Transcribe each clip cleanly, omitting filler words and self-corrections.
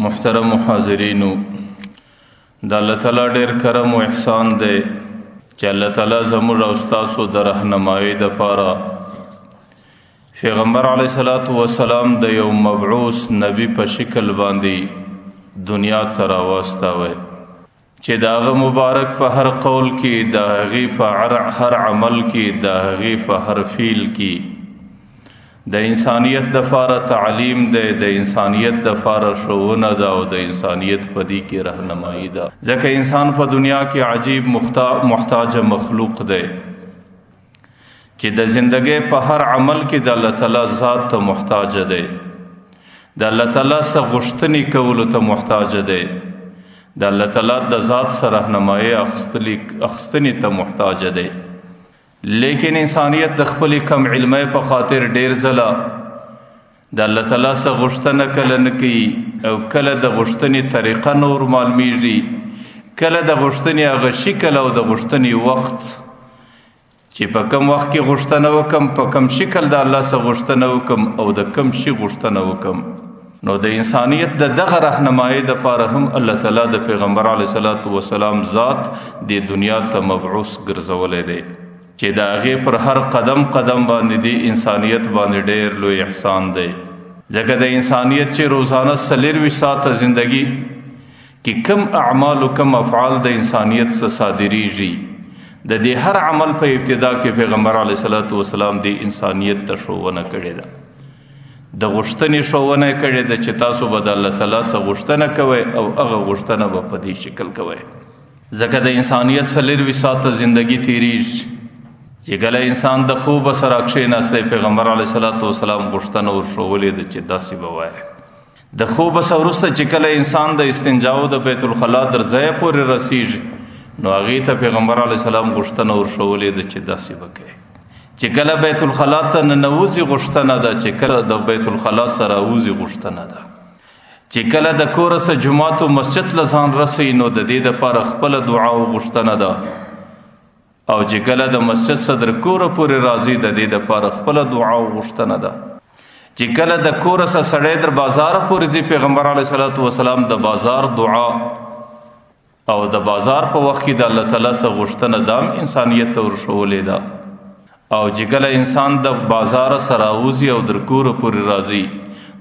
محترم حاضرینو د الله تعالی ډیر کرم او احسان دی چې الله تعالی زموږ او تاسو د راهنمایي لپاره پیغمبر علیه الصلاۃ والسلام د یو مبعوث نبی په شکل باندې دنیا ته راوستاوه چې داغه مبارک په هر قول کې د هغې هر عمل کې د هغې په هر فعل کې د انسانیت دفاره تعلیم ده، د انسانیت دفاره ښوونه ده او د انسانیت په دې کې راهنمایي ده. ځکه انسان په دنیا کې عجیب محتاج مخلوق دی چې د زندګۍ په هر عمل کې د الله تعالی ذات ته محتاج دی، د الله تعالی څخه غوښتنې کولو ته محتاج دی، د الله تعالی د ذات سره راهنمایي اخیستنې ته محتاج دی. لیکن انسانیت د خپل کم علمي په خاطر ډیر ځله د الله تعالی څخه غوښتنه کله نه کوي او کله د غوښتنې طریقه نور معلومیږي، کله د غوښتنې هغه شکل او د غوښتنې وخت چې په کم وخت کې غوښتنه وکم، په کم شکل د الله څخه غوښتنه وکم او د کم شي غوښتنه وکم. نو د انسانیت د دغه راهنمایي دپاره هم الله تعالی د پیغمبر علیه الصلاۃ والسلام ذات د دنیا ته مبعوث ګرځولی دی چې د هغې پر هر قدم باندې د انسانیت باندې ډېر لوی احسان دی. ځکه د انسانیت چې روزانه 24 ساعته زندگی کې کم اعمال او کم افعال د انسانیت څخه صادریږي، د دې هر عمل په ابتدا کې پیغمبر علیه الصلاۃ والسلام د انسانیت ته ښوونه کړې ده، د غوښتنې ښوونه یې کړې ده چې تاسو به د الله تعالی څخه غوښتنه کوئ او هغه غوښتنه به په دې شکل کوئ. ځکه د انسانیت 24 ساعته زندگی تیریږي چې کله انسان د خوب سره کښېناستی، پیغمبر علیه الصلاۃ والسلام غوښتنه ورښولې ده چې داسې به وایه. د خوب څخه وروسته چې کله انسان د استنجاو د بیت الخلا در ځایه پورې رسیږي، نو هغې ته پیغمبر علیه السلام غوښتنه ورښولې ده چې داسې به کوي. چې کله بیت الخلا ته ننوځي غوښتنه ده، چې کله د بیت الخلا سره راوځي غوښتنه ده، چې کله د کوره څخه جومات او مسجد له ځان رسوي نو د دې دپاره خپله دعا او غوښتنه ده، او چې کله د مسجد څخه در کوره پورې راځي د دې دپاره خپله دعا او غوښتنه ده. چې کله د کوره څخه سړی در بازاره پورې ځي، پیغمبر علیه الصلاۃ والسلام د بازار دعا او د بازار په وخت کې د الله تعالی څخه غوښتنه دام انسانیت ته ورښولې ده. او چې کله انسان د بازار څخه راوځي او در کوره پورې راځي،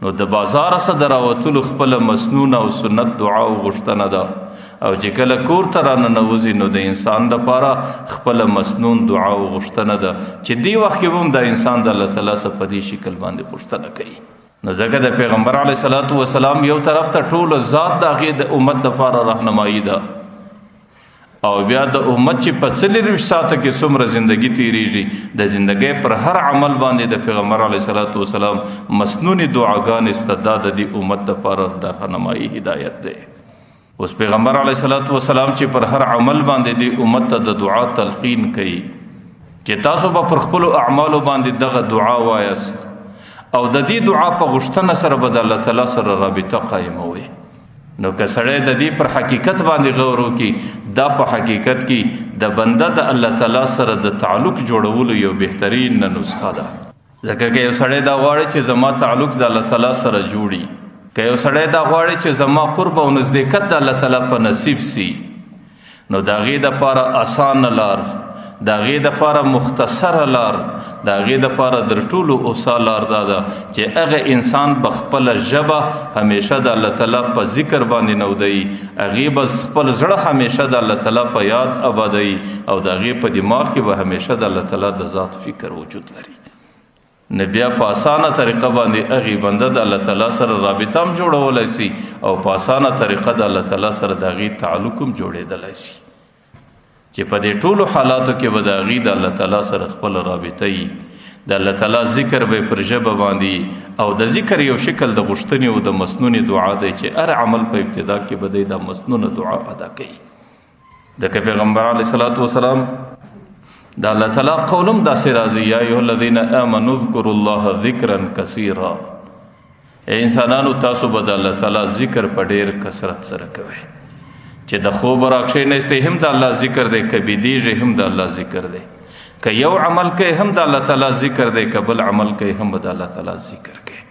نو د بازار څخه د راوتلو خپله مسنون او سنت دعا او غوښتنه ده. او چې کله کور ته راننوځي نو د انسان دپاره خپله مسنون دعا او غوښتنه ده چې دې وخت کې هم د انسان د الله تعالی څخه په دې شکل باندې پوښتنه کوي. نو ځکه د پیغمبر علیه الصلاۃ والسلام یو طرف ته ټوله ذات د هغې د امت دپاره راهنمایي ده، او بیا د امت چې په 24 ساعته کې څومره زندگی تیریږي، د زندګۍ پر هر عمل باندې د پیغمبر علیه الصلاۃ والسلام مسنونې دعاګانې سته، دا د دې امت دپاره د راهنمایي هدایت دی. اوس پیغمبر علیه الصلاۃ والسلام چې پر هر عمل باندې د امت ته د دعا تلقین کوي چې تاسو به پر خپلو اعمالو باندې دغه دعا وایست او د دې دعا په غوښتنه سره به د الله تعالی سره رابطه قایموئ. نو که سړی د دې پر حقیقت باندې غور وکړي، دا په حقیقت کې د بنده د الله تعالی سره د تعلق جوړولو یو بهترین نسخه ده. ځکه که یو سړی دا غواړي چې زما تعلق د الله تعالی سره جوړي، که یو سړی دا غواړي چې زما قرب او نزدېکت د الله تعالی په نصیب سي، نو د هغې دپاره اسانه لار، د هغې دپاره مختصره لار، د هغې دپاره در ټولو اوسا لار دا ده چې هغه انسان به خپله ژبه همیشه د الله تعالی په ذکر باندې نودوي، هغې به خپل زړه همیشه د الله تعالی په یاد ابادوي، او د هغې په دماغ کې به همیشه د الله تعالی د ذات فکر وجود لري. نه بیا په اسانه طریقه باندې هغې بنده د الله تعالی سره رابطه هم جوړولی سي، او په اسانه طریقه د الله تعالی سره د هغې تعلق هم جوړېدلی سي، چې په دې ټولو حالاتو کې به د هغې د الله تعالی سره خپله رابطه وي. د الله تعالی ذکر به پر ژبه باندې، او د ذکر یو شکل د غوښتنې او د مسنونې دعا دی چې هر عمل په ابتدا کې به دی دا مسنونه دعا ادا کوي. ځکه پیغمبر علیه الصلاۃ والسلام د الله تعالی قولم داسې راځي، یا ایها الذین آمنوا اذکروا الله ذکرا کثیرا، ای انسانانو تاسو به د الله تعالی ذکر په ډېر کثرت سره کوئ. چې د خوب راکښېنئ هم د الله ذکر دی، که بیدېږئ هم د الله ذکر دی، که یو عمل کوئ هم د الله تعالی ذکر دی، که بل عمل کوئ هم د الله تعالی ذکر کوئ.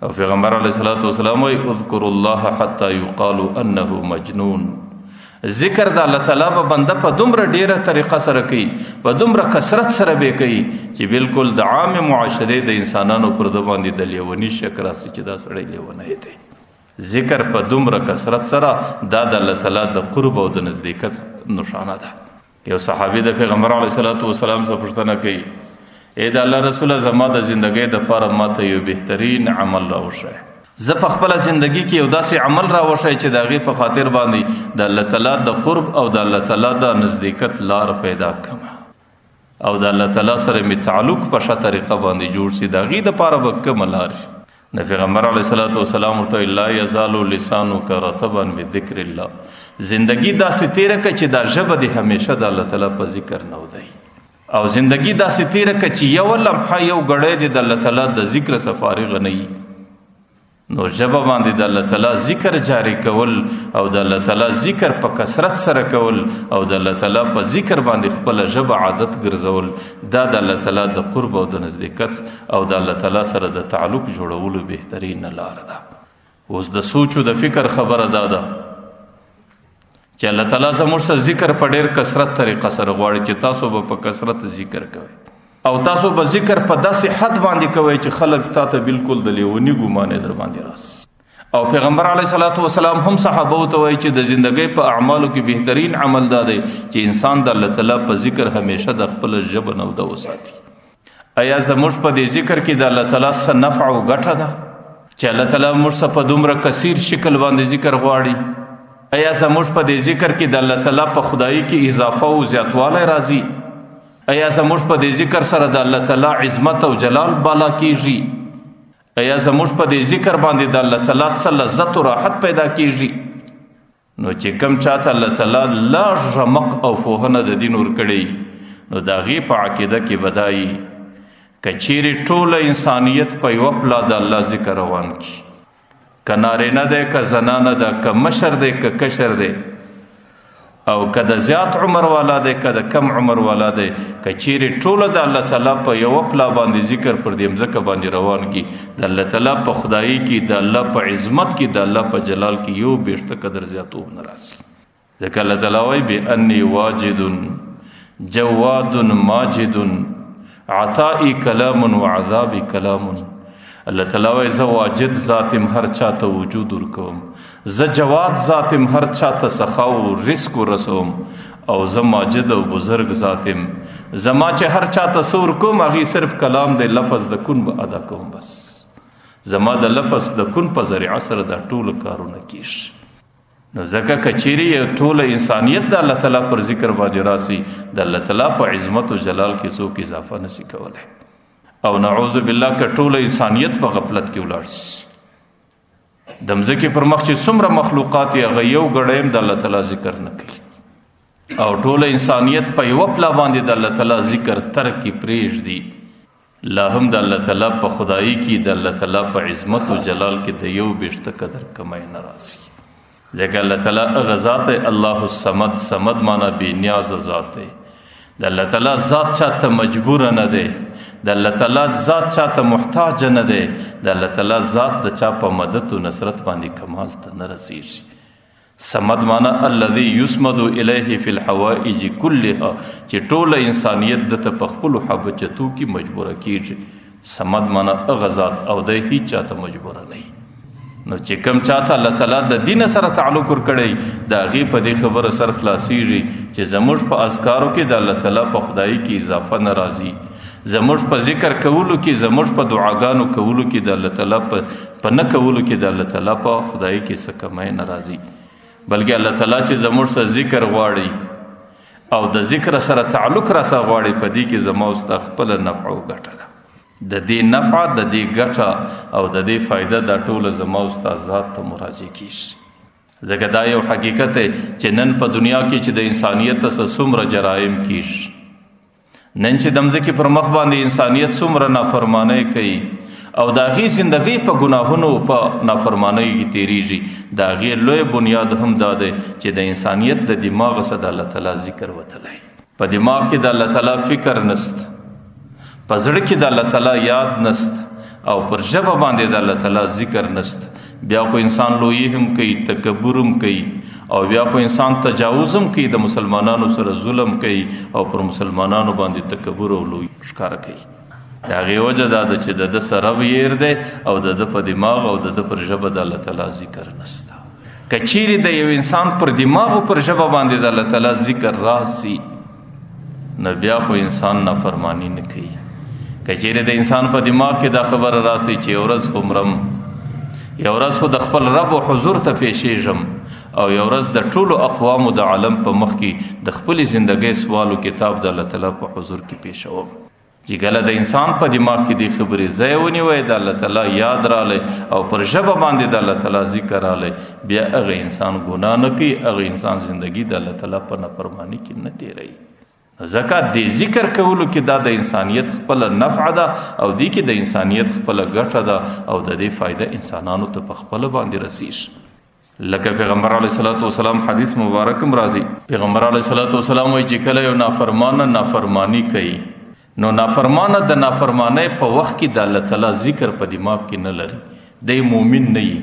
او پیغمبر علیه الصلاۃ والسلام وایي اذکر الله حتی یقال انه مجنون. ذکر د الله تعالی به بنده په دومره ډیره طریقه سره کوي، په دومره کثرت سره به کوي چې بالکل د عام معاشره د انسانانو پر د باندې د لیونی شک راسي چې دا سړی لیونی دی. ذکر په دومره کثرت سره دا د الله تعالی د قرب او د نزدېکت نشانه ده. یو صحابي د پیغمبر علیه الصلاۃ والسلام څخه پوښتنه کوي، اے د الله رسول زما د زندګۍ دپاره ماته یو بهترین عمل راوښیه، زه په خپله زندګي کې یو داسې عمل راوښیه چې د هغې په خاطر باندې د الله تعالی د قرب او د الله تعالی د نزدېکت لار پیدا کړم او د الله تعالی سره مې تعلق په ښه طریقه باندې جوړ سي، د هغې دپاره به کومه لار شي؟ د پیغمبر علیه الصلاۃ والسلام ورته لا یزال لسانک رطبا بذکر الله، زندگی داسې تیره که چې دا ژبه دې همیشه د الله تعالی په ذکر نه ودی، او زندگی داسې تیره که چې یو لمحه یو ګړی دې د الله تعالی د ذکر څخه فارغ نه وي. نو ژبه باندې د الله تعالی ذکر جاری کول او د الله تعالی ذکر په کثرت سره کول او د الله تعالی په ذکر باندې خپله ژبه عادت ګرځول، دا د الله تعالی د قرب او د نزدېکت او د الله تعالی سره د تعلق جوړولو بهترینه لار ده. اوس د سوچ او د فکر خبره دا ده چې الله تعالی زموږ سره ذکر په ډېر کثرت طریقه سره غواړي چې تاسو به په کثرت ذکر کوئ او تاسو به ذکر په داسې حد باندې کوئ چې خلک تا ته بالکل د لیوني ګمانې در باندې راسي. او پیغمبر علیه الصلاۃ والسلام هم صحابو ته وایي چې د زندګۍ په اعمالو کې بهترین عمل دا دی چې انسان د الله تعالی په ذکر همیشه د خپل ژبه نه وده وساتي. ایا زموږ په دې ذکر کې د الله تعالی څه نفع او ګټه ده چې الله تعالی موږ څخه په دومره کثیر شکل باندې ذکر غواړي؟ ایا زموږ په دې ذکر کې د الله تعالی په خدایي کې اضافه او زیاتوالی راځي؟ ایا زموږ په دې ذکر سره د الله تعالی عظمت او جلال بالا کیږي؟ ایا زموږ په دې ذکر باندې د الله تعالی څه لذت او راحت پیدا کیږي؟ نو چې کوم چاته الله تعالی لا رمق او فوهنه د دین ورکړي نو د هغې په عقیده کې به دا وي که چیرې ټوله انسانیت په یوه پلا د الله ذکر روان کړي، که نارینه دی که زنانه ده، که مشر دی که کشر دی، او که د زیات عمر والا دی که د کم عمر والا دی، که چیرې ټوله د الله تعالی په یوه پلا باندې ذکر پر دې مځکه باندې روان کړي، د الله تعالی په خدایي کې، د الله په عظمت کې، د الله په جلال کې یو بیشته قدر زیاتوب نه راسي. ځکه الله تعالی وایي بأني واجد جواد ماجد عطائي کلام وعذابي کلام. الله تعالی وایي زه واجد ذاتم هر چاته وجود ورکوم، زه جواد ذاتم هر چاته سخا او رزق ورسوم، او زه ماجد او بزرگ ذاتم زما چې هر چاته څه ورکوم هغې صرف کلام دی، لفظ د کن به ادا کوم، بس زما د لفظ د کن په ذریعه سره دا ټول کارونه کیږي. نو ځکه که چیرې ټوله انسانیت د الله تعالی پر ذکر باندې راسي، د الله تعالی په عظمت او جلال کې څوک اضافه نشي کولی، او نعوذ بالله که ټوله انسانیت په غفلت کې ولاړ شي. د مځکې پر مخ چې څومره مخلوقات یې هغه یو ګړی هم د الله تعالی ذکر نه کوي، او ټوله انسانیت په یوه پلا باندې د الله تعالی ذکر ترک کې پرېږدي، لا هم د الله تعالی په خدایي کې، د الله تعالی په عظمت او جلال کې د یو بیشته قدر کمی نه راسي. ځکه الله تعالی هغه ذات دی الله الصمد، صمد معنا بې نیازه ذات دی. د الله تعالی ذات چاته مجبوره نه دی، د الله تعالی ذات چاته محتاج نه دی، د الله تعالی ذات د چا په مدد او نصرت باندې کمال ته نه رسیږي. صمد معنا الذي يسمد الیه فی الحوائج کلها، چې ټوله انسانیت دته په خپلو حاجتو کې مجبوره کیږي. صمد معنا هغه ذات او دی هیڅ چاته مجبوره نه. نو چې کوم چاته الله تعالی د دین سره تعلق ورکړی د هغې په دې خبره سر خلاصیږي چې زموږ په اذکارو کې د الله تعالی په خدایي کې اضافه نه راځي، زموږ په ذکر کولو کې، زموږ په دعاګانو کولو کې د الله تعالی په نه کولو کې د الله تعالی په خدایي کې څه کمی نه راځي، بلکې الله تعالی چې زموږ سره ذکر غواړي او د ذکر سره تعلق راسه غواړي، په دې کې زما او ستا خپله نفع او ګټه ده. د دې نفع، د دې ګټه او د دې فایده دا ټوله زما او ستا ذات ته مراجع کیږي. ځکه دا یو حقیقت دی چې نن په دنیا کې چې د انسانیت څخه څومره جرایم کیږي، نن چې د مځکې پر مخ باندې انسانیت څومره نافرمانۍ کوي او د هغې زندګۍ په ګناهونو په نافرمانۍ کې تېرېږي، د هغې لوی بنیاد هم دا دی چې د انسانیت د دماغ څخه د الله تعالی ذکر وتلی. په دماغ کې د الله تعالی فکر نست، په زړه کې د الله تعالی یاد نست، او پر ژبه باندې د الله تعالی ذکر نست، بیا خو انسان لویی هم کوي، تکبر هم کوي، او بیا خو انسان تجاوز هم کوي، د مسلمانانو سره ظلم کوي او پر مسلمانانو باندې تکبر او لویی ښکاره کوي. د هغې وجه دا ده چې د ده سره ویر دی او د ده په دماغ او د ده پر ژبه د الله تعالی ذکر نسته. که چیرې د یو انسان پر دماغ او پر ژبه باندې د الله تعالی ذکر راسي نو بیا خو انسان نافرمانی نه کوي. که چیرې د انسان په دماغ کې دا خبره راسي چې یو ورځ خو مرم، یو ورځ خو د خپل رب او حضور ته پیښېږم، او یو ورځ د ټولو اقوامو د عالم په مخ کې د خپلې زندګۍ سوالو کتاب د الله تعالی په حضور کې پیښوم. چې کله د انسان په دماغ کې دې خبرې ځای ونیوی، د الله تعالی یاد رالی او پر ژبه باندې د الله تعالی ذکر رالی، بیا هغه انسان ګناه نه کوي، هغه انسان زندگی د الله تعالی په نافرمانی کې نه تیروي. ځکه د ذکر کولو کې دا د انسانیت خپله نفع ده او دې کې د انسانیت خپله ګټه ده او د دې فایده انسانانو ته په خپله باندې رسیږي. لکه پیغمبر علیه الصلاۃ والسلام حدیث مبارک هم راځي، پیغمبر علیه الصلاۃ والسلام وایي چې کله یو نافرمانه نافرمانی کوي نو نافرمانه د نافرمانی په وخت کې د الله تعالی ذکر په دماغ کې نه لري، دی مومن نه وي.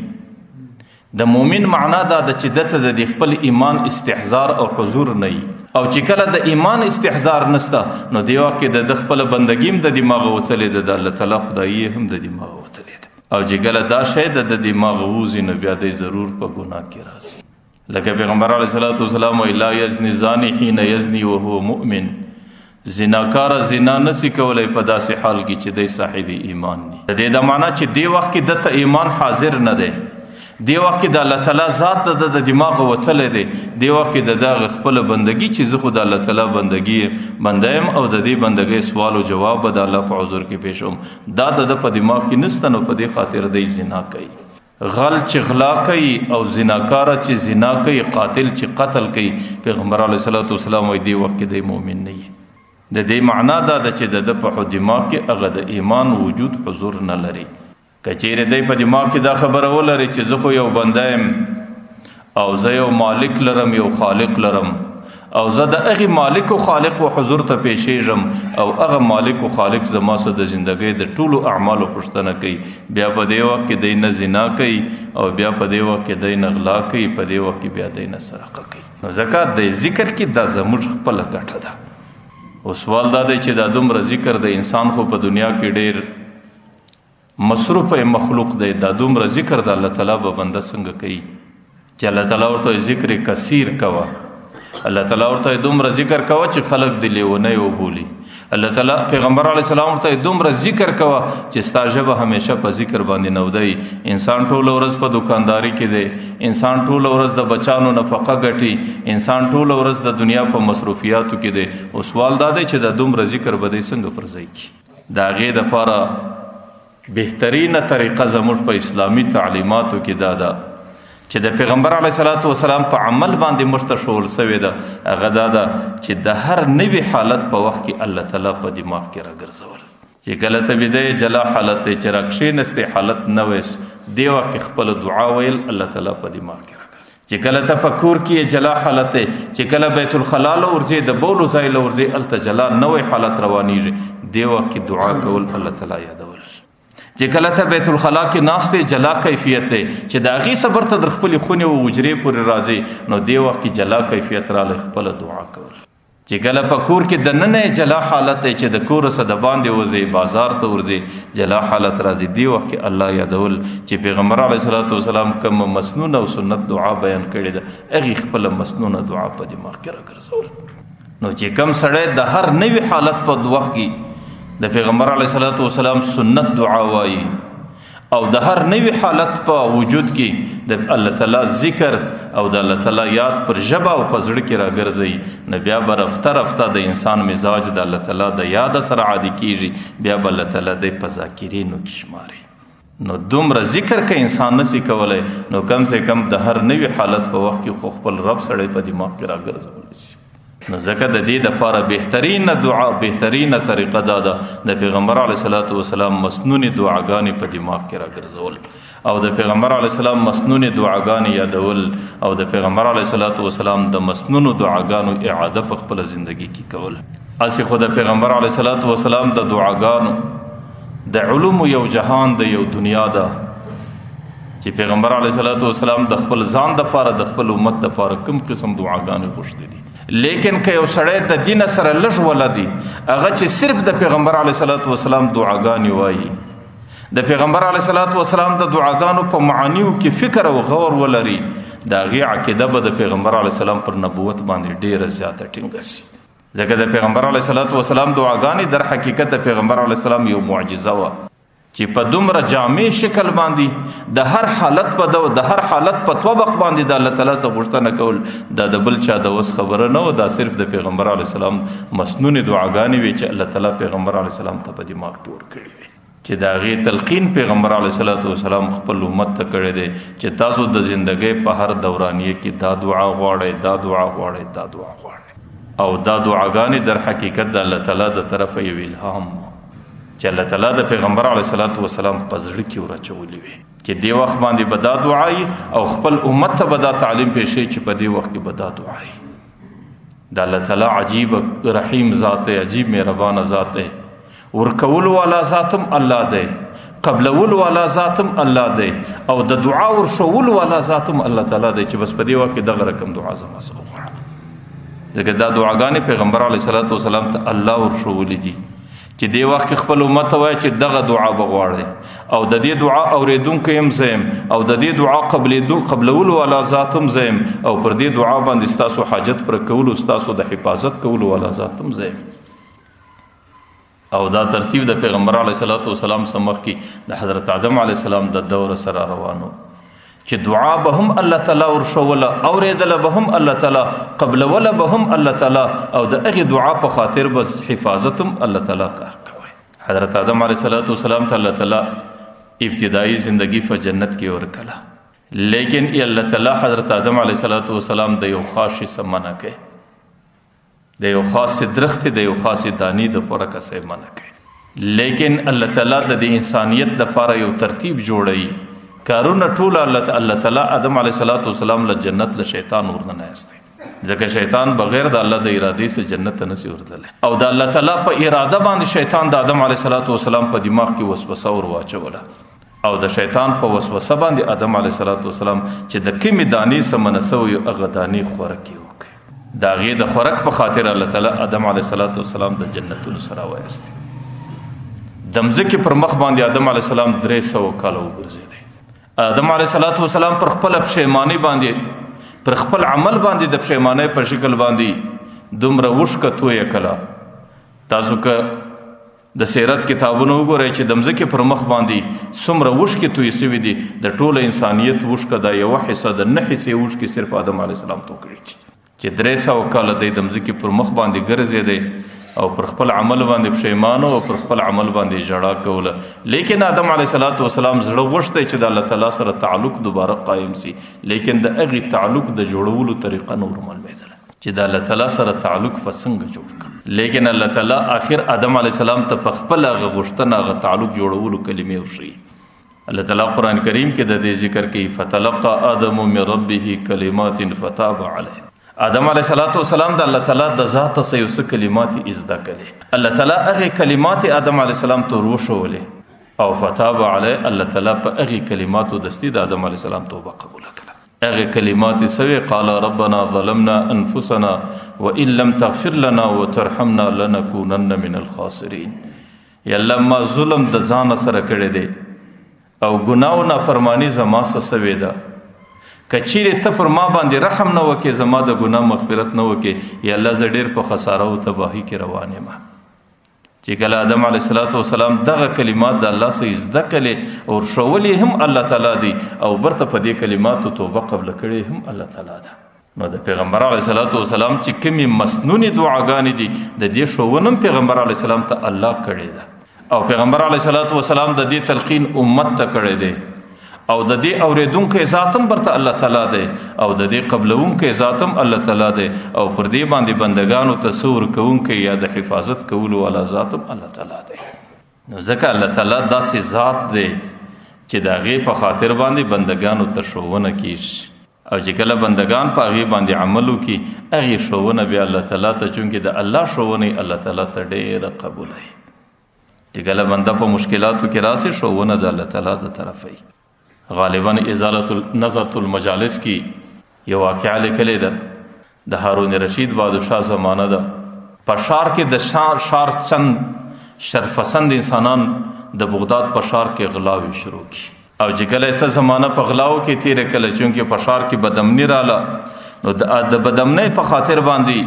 د مومن معنا دا ده چې دته د خپل ایمان استحضار او حضور نه وي، او چې کله د ایمان استحضار نسته نو دی وخت کې د خپل بندګیم د دماغ وتلې ده، د الله تعالی خدایي هم د دماغ وتلې ده، او چې کله دا شی د دماغ ووځي نو بیا دی ضرور په ګناه کې راځي. لکه پیغمبر علیه الصلاۃ والسلام وایي لا یزني الزاني حین یزني وهو مؤمن، زناکار زنا نسی کولای په داسې حال کې چې دی صاحب ایمان ني. د دې د معنا چې دی وخت کې دته ایمان حاضر نه دی، دی وخت کې د الله تعالی ذات د دماغ وتلی دی، دی وخت کې د دغه خپل بندگی چې زه خو د الله تعالی بندگی بنده یم او د دې بندګۍ سوال او جواب به د الله په حضور کې پیښوم، دا د په دماغ کې نسته، نو په دې خاطر دی زنا کوي. غل چې غلا کوي او زناکار چې زنا کوي، قاتل چې قتل کوي، پیغمبر علیه الصلاۃ والسلام وایي دی وخت کې دی مؤمن نه وي. د دې معنا دا ده چې د په دماغ کې هغه د ایمان وجود حضور نه لري. که چیرې دی په دماغ کې دا خبره ولري چې زه خو یو بنده یم او زه یو مالک لرم، یو خالق لرم، او زه د هغې مالک او خالق و حضور ته پیښېږم او هغه مالک او خالق زما سره د زندګۍ د ټولو اعمالو پوښتنه کوي، بیا په دې وخت کې دی نه زنا کوي او بیا په دې وخت کې دی نه غلا کوي، په دې وخت کې بیا دی نه سرقه کوي. نو ځکه د ذکر کې دا زموږ خپله ګټه ده. او سوال دا دی چې دا دومره ذکر د انسان خو په دنیا کې ډېر مصروف مخلوق دی، دا دومره ذکر د الله تعالی به بنده څنګه کوي چې الله تعالی ورته ذکر کثیر کوه، الله تعالی ورته دومره ذکر کوه چې خلک د لیونی وبولي، الله تعالی پیغمبر علیه السلام ورته دومره ذکر کوه چې ستا ژبه همیشه په ذکر باندې نودی. انسان ټوله ورځ په دکانداري کې دی، انسان ټوله ورځ د بچانو نفقه ګټي، انسان ټوله ورځ د دنیا په مصروفیاتو کې دی. او سوال دا دی چې دا دومره ذکر به دی څنګه پر ځای کړي؟ د هغې دپاره بهترینه طریقه زموږ په اسلامي تعلیماتو کې دا ده چې د پیغمبر علیه الصلاۃ والسلام په عمل باندې موږ ته ښوول سوې ده، هغه دا ده چې د هر نوي حالت په وخت کې الله تعالی په دماغ کې راګرځول. چې کله ته بیدی جلا حالت دی چې راکښېنستې حالت نه ویس، دې وخت کې خپله دعا ویل الله تعالی په دماغ کې راګرځي. چې کله ته په کور کې جلا حالت دی، چې کله بیت الخلا له ورځې د بولو ځای له ورځې هلته جلا نوی حالت روانېږي، دې وخت کې دعا کول الله تعالی یادول. چې کله ته بیت الخلا کې ناست دی، جلا کیفیت دی چې د هغې صبر ته در خپلې خونې و حجرې پورې راځي، نو دې وخت کې جلا کیفیت رالی خپله دعا کول. چې کله په کور کې د ننه جلا حالت دی چې د کوره څه د باندې وځي، بازار ته ورځي، جلا حالت راځي، دې وخت کې الله یادول. چې پیغمبر علیه الصلاۃ والسلام کوم مسنون او سنت دعا بیان کړې ده، هغې خپله مسنونه دعا په دماغ کې راګرځول. نو چې کم سړی د هر نوي حالت په وخت کې د پیغمبر علیه الصلاۃ والسلام سنت دعا وایي او د هر نوي حالت په وجود کې د الله تعالی ذکر او د الله تعالی یاد پر ژبه او په زړه کې راګرځي، نو بیا به رفته رفته د انسان مزاج د الله تعالی د یاد سره عادي کېږي، بیا به الله تعالی د په ذاکرینو کې شماري. نو دومره ذکر که انسان نسی کولی، نو کم سے کم د هر نوي حالت په وخت کې خو خپل رب سړی په دماغ کې راګرځولی شي. نو ځکه د دې دپاره بهترینه دعا، بهترینه طریقه دا ده د پیغمبر علیه الصلاۃ والسلام مسنونې دعاګانې په دماغ کې راګرځول او د پیغمبر علیه السلام مسنونې دعاګانې یادول او د پیغمبر علیه الصلاۃ والسلام د مسنونو دعاګانو اعاده په خپله زندګي کې کول. هسې خو د پیغمبر علیه الصلاۃ والسلام د دعاګانو د علوم یو جهان د یو دنیا ده چې پیغمبر علیه الصلاۃ والسلام د خپل ځان د پاره د خپل امت د پاره کوم قسم دعاګانې غوښتې دي. لیکن که یو سړی د دین سره لږ ولدي هغه چې صرف د پیغمبر علیه الصلاۃ والسلام دعاګانې وایي، د پیغمبر علیه الصلاۃ والسلام د دعاګانو په معانیو کې فکر او غور ولري، د هغې عقیده به د پیغمبر علیه السلام پر نبوت باندې ډیره زیاته ټینګه سي. ځکه د پیغمبر علیه الصلاۃ والسلام دعاګانې در حقیقت د پیغمبر علیه السلام یو معجزه وه چې په دومره جامع شکل باندې د هر حالت په د هر حالت په طبق باندې د الله تعالی څخه غوښتنه کول دا د بل چا د وس خبره نه و، دا صرف د پیغمبر علیه السلام مسنون دعاګانې وي چې الله تعالی پیغمبر علیه السلام ته په دماغ کې ورکړي وي، چې د هغې تلقین پیغمبر علیه الصلاۃ والسلام خپل امت ته کړی دی چې تاسو د زندګۍ په هر دورانیه کې دا دعا غواړئ، دا دعا غواړئ، دا دعا غواړئ. او دا دعاګانې در حقیقت د الله تعالی د طرفه یو الهام چې الله تعالی د پیغمبر علیه الصلاۃ والسلام په زړه کې ورچولې وي چې دې وخت باندې به دا دعایي او خپل امت ته به دا تعلیم پیښوي چې په دې وخت کې به دا دعایي. د الله تعالی عجیب رحیم ذات دی، عجیب مهربانه ذات دی، ورکول والا ذاتم الله دی، قبلول والا ذاتم الله دی، او د دعا ورشول والا ذاتم الله تعالی دی چې بس په دې وخت کې دغه رقم دعا زما سره وغواړه. ځکه دا دعاګانې پیغمبر علیه الصلاۃ والسلام ته الله ورشولې دي چې دې وخت کې خپل امت ته وایي چې دغه دعا به غواړئ، او د دې دعا اورېدونکی هم زه یم، او د دې دعا قبلولو والا ذات هم زه یم، او پر دې دعا باندې ستاسو حاجت پر کولو ستاسو د حفاظت کولو والا ذات هم زه یم. او دا ترتیب د پیغمبر علیه الصلاۃ والسلام سره مخکې د حضرت آدم علیه السلام د دور سره روانو چې دعا به هم الله تعالی ورشوله، اورېدله به هم الله تعالی، قبلوله به هم الله تعالی، او د هغې دعا په خاطر بس حفاظت هم الله تعالی کوي. حضرت آدم علیه الصلاۃ والسلام ته الله تعالی ابتدایي زندگی په جنت کې ورکړه، لیکن الله تعالی حضرت آدم علیه الصلاۃ والسلام د یو خاص شي څخه منع کوي، د یو خاص درخت د یو خاص دانی د خوراک څخه منع کوي. لیکن الله تعالی د انسانیت لپاره یو ترتیب جوړوي، کارونه ټول الله تعالی آدم علیه الصلاۃ والسلام له جنت له شیطان ورننه ایستی، ځکه شیطان بغیر د الله د ارادې څخه جنت ته نشي ورتللی، او د الله تعالی په اراده باندې شیطان د آدم علیه الصلاۃ والسلام په دماغ کې وسوسه ور واچوله، او د شیطان په وسوسه باندې آدم علیه الصلاۃ والسلام چې د کومې دانې څخه منع سوی هغه دانې خوراک یې وکړ، د هغې د خوراک په خاطر الله تعالی آدم علیه الصلاۃ والسلام د جنتونو سره وایستی. د مځکې پر مخ باندې آدم علیه السلام 300 کاله وګرځېدی. آدم علیه الصلاۃ والسلام پر خپل پښیمانی باندې، پر خپل عمل باندې د پښیمانی په شکل باندې دومره وشکه تویه کړه. تاسو که د سیرت کتابونه وګورئ چې د مځکې پر مخ باندې څومره وشکې تویې سوي دي، د ټوله انسانیت وشکه دا یوه حصه د 9 حصې وشکې صرف آدم علیه السلام تو کړي چې 300 کاله دی د مځکې پر مخ باندې ګرځېدی او پر خپل عمل باندې پښیمانه او پر خپل عمل باندې ژړا کوله. لیکن آدم علیه الصلاۃ والسلام زړه غوښتی چې د الله تعالی سره تعلق دوباره قایم سي، لیکن د هغې تعلق د جوړولو طریقه نور معلومېدله چې د الله تعالی سره تعلق به څنګه جوړ کړم. لیکن الله تعالی آخر آدم علیه السلام ته په خپل هغه غوښتنه هغه تعلق جوړولو کلمې ورښیي. الله تعالی قرآن کریم کې د دې ذکر کوي فتلقى آدم من ربه کلمات فتاب علیه. آدم علیه الصلاۃ والسلام د الله تعالی د ذات څخه یو څه کلمات زده کړې، الله تعالی هغې کلمات آدم علیه السلام ته وروښولې او فتاب علیه، الله تعالی په هغې کلماتو دستي د آدم علیه السلام توبه قبوله کړه. هغې کلمات یې څه وې؟ قال ربنا ظلمنا انفسنا وان لم تغفر لنا وترحمنا لنکونن من الخاسرین. یا الله ما ظلم د ځانه سره کړی دی او ګناه او نافرماني زما څه سوې ده، که چیرې ته پر ما باندې رحم نه وکې، زما د ګناه مغفرت نه وکې، یا الله زه ډېر په خساره او تباهي کې روان یم. چې کله آدم علیه الصلاۃ والسلام دغه کلمات د الله څخه زده کړلې او ورښولې هم الله تعالی دی، او برته په دې کلماتو توبه قبله کړې هم الله تعالی ده. نو د پیغمبر علیه الصلاۃ والسلام چې کومې مسنونې دعاګانې دي د دې ښوونه هم پیغمبر علیه السلام ته الله کړې ده، او پیغمبر علیه الصلاۃ والسلام د دې تلقین امت ته کړی دی، او د دې اورېدونکی ذاتم برته الله تعالی دی، او د دې قبلونکی ذاتم الله تعالی دی، او پر دې باندې بندگانو ته تصور کوونکی یا د حفاظت کولو والا ذاتم الله تعالی دی. نو ځکه الله تعالی داسې ذات دی چې د هغې په خاطر باندې بندگانو ته ښوونه کیږي، او چې کله بندگان په هغې باندې عمل وکړي هغې ښوونه بیا الله تعالی ته، چونکې د الله ښوونې الله تعالی ته ډېره قبوله وي، چې کله بنده په مشکلاتو کې راسي ښوونه د الله تعالی د طرفه. غالبا ازالة نظرة المجالس کې یو واقعه لیکلې ده د هارون رشید بادشاه زمانه ده. په ښار کې د ښار چند شرفسند انسانان د بغداد په ښار کې غلاوې شروع کړي او چې کله څه زمانه په غلاو کې تیره کله چونکې په ښار کې بدامني رااله نو د بدامنۍ په خاطر باندې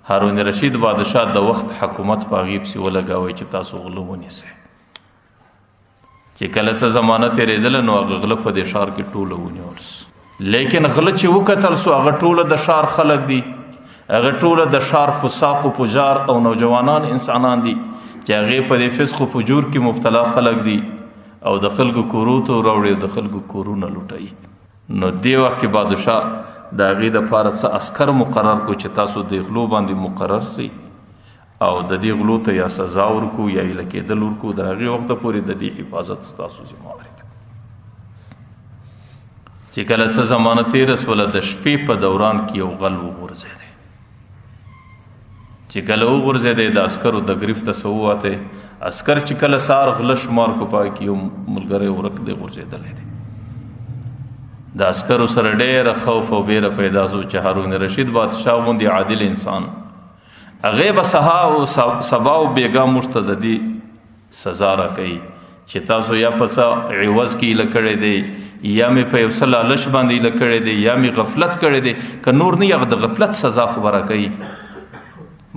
هارون رشید بادشاه د وخت حکومت په هغې پسې ولګوئ چې تاسو غله ونیسئ. چې کله څه زمانه تېرېدله نو هغه غله په دې ښار کې ټوله ونیول سو. لیکن غله چې وکتل سو هغه ټوله د ښار خلک دي، هغه ټوله د ښار فساق و پجار او نوجوانان انسانان دي چې هغې په دې فسق و فجور کې مبتلا خلک دي او د خلکو کورو ته وراوړي او د خلکو کورونه لوټوي. نو دې وخت کې بادشاه د هغې دپاره څه عسکر مقرر کړو چې تاسو د غلو باندې مقرر سئ او د دې غلو ته یا سزا ورکو یا ایله کېدل ورکو. د هغې وخته پورې د دې حفاظت ستاسو ذمهواري ده. چې کله څه زمانه تېره سوله د شپې په دوران کې یو غل وغورځېدی. چې کله وغورځېدی د عسکرو د ګریفت ته څه ووتی. عسکر چې کله سهار غله شمار کو پای کې یو ملګری ورک دی غورځېدلی دی. د عسکرو سره ډېره خوف او بیره پیدا سو چې هارون رشید بادشاه غوندې عادل انسان هغې به سبا او بېګا موږ ته د دې سزا راکوي چې تاسو یا په څه عوض کې ایله کړی دی یا مې په یو څه لالچ باندې ایله کړی دی یا مې غفلت کړی دی که نور نه هغه د غفلت سزا خو به راکوي.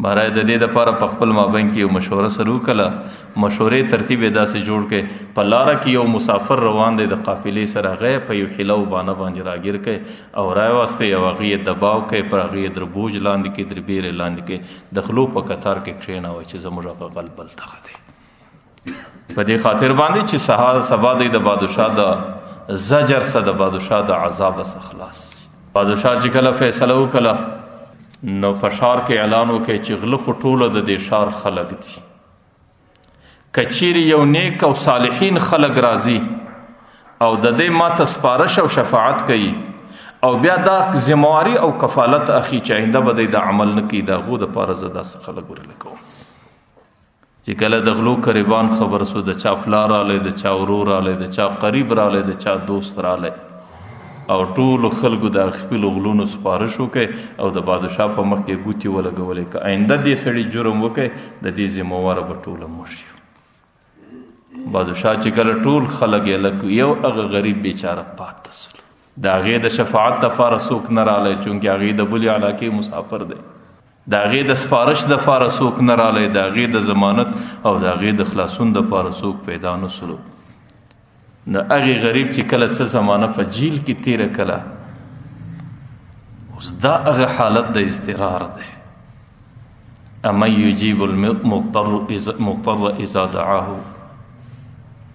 برای د دې دپاره په خپل مابین کې یو مشوره سره وکړه. مشورې ترتیب یې داسې جوړ کړئ په لاره کې یو مسافر روان دی د قافلې سره هغه په یو حیله و بانه باندې راګیر کړئ او راوستئ او هغې یې دباو کړئ پر هغې یې در بوج لاندې کړئ در بیرې لاندې کړئ د خلو په قطار کې کښېنوئ چې زموږ هغه غل بل دغه دی. په دې خاطر باندې چې سبا دی د بادشاه د زجر څخه د بادشاه د عذاب څخه خلاص. بادشاه چې کله فیصله وکړه نو په ښار کې اعلان وکړي چې غله خو ټوله د دې ښار خلک دي. که چیرې یو نیک او صالحین خلک راځي او د دې ماته سپارش او شفاعت کوي او بیا دا ذمواري او کفالت اخی چې آینده به دی د عمل نه کوي د هغو دپاره زه داسې خلک ورله کوم. چې کله د غلو قریبان خبر سو د چا پلار رالی د چا ورور رالی د چا قریب رالی د چا دوست رالی او ټولو خلکو د خپلو غلونو سپارش وکړي او د بادشاه په مخ کې ګوتې ولګولې که آینده دې سړي جرم وکړي د دې ذمهواره به ټوله موږ یو. بادشاه چې کله ټول خلک یې لکه یو هغه غریب بیچاره پاته سول د هغې د شفاعت دپاره څوک نه رالی چونکې هغې د بلې علاقې مسافر دی. د هغې د سپارش دپاره څوک نه رالی د هغې د ضمانت او د هغې د خلاصون دپاره څوک پیدا نه سلو. نو هغې غریب چې کله څه زمانه په جیل کې تیره کله اوس دا هغه حالت د اضطرار دی. امن یجیب المضطر اذا دعاه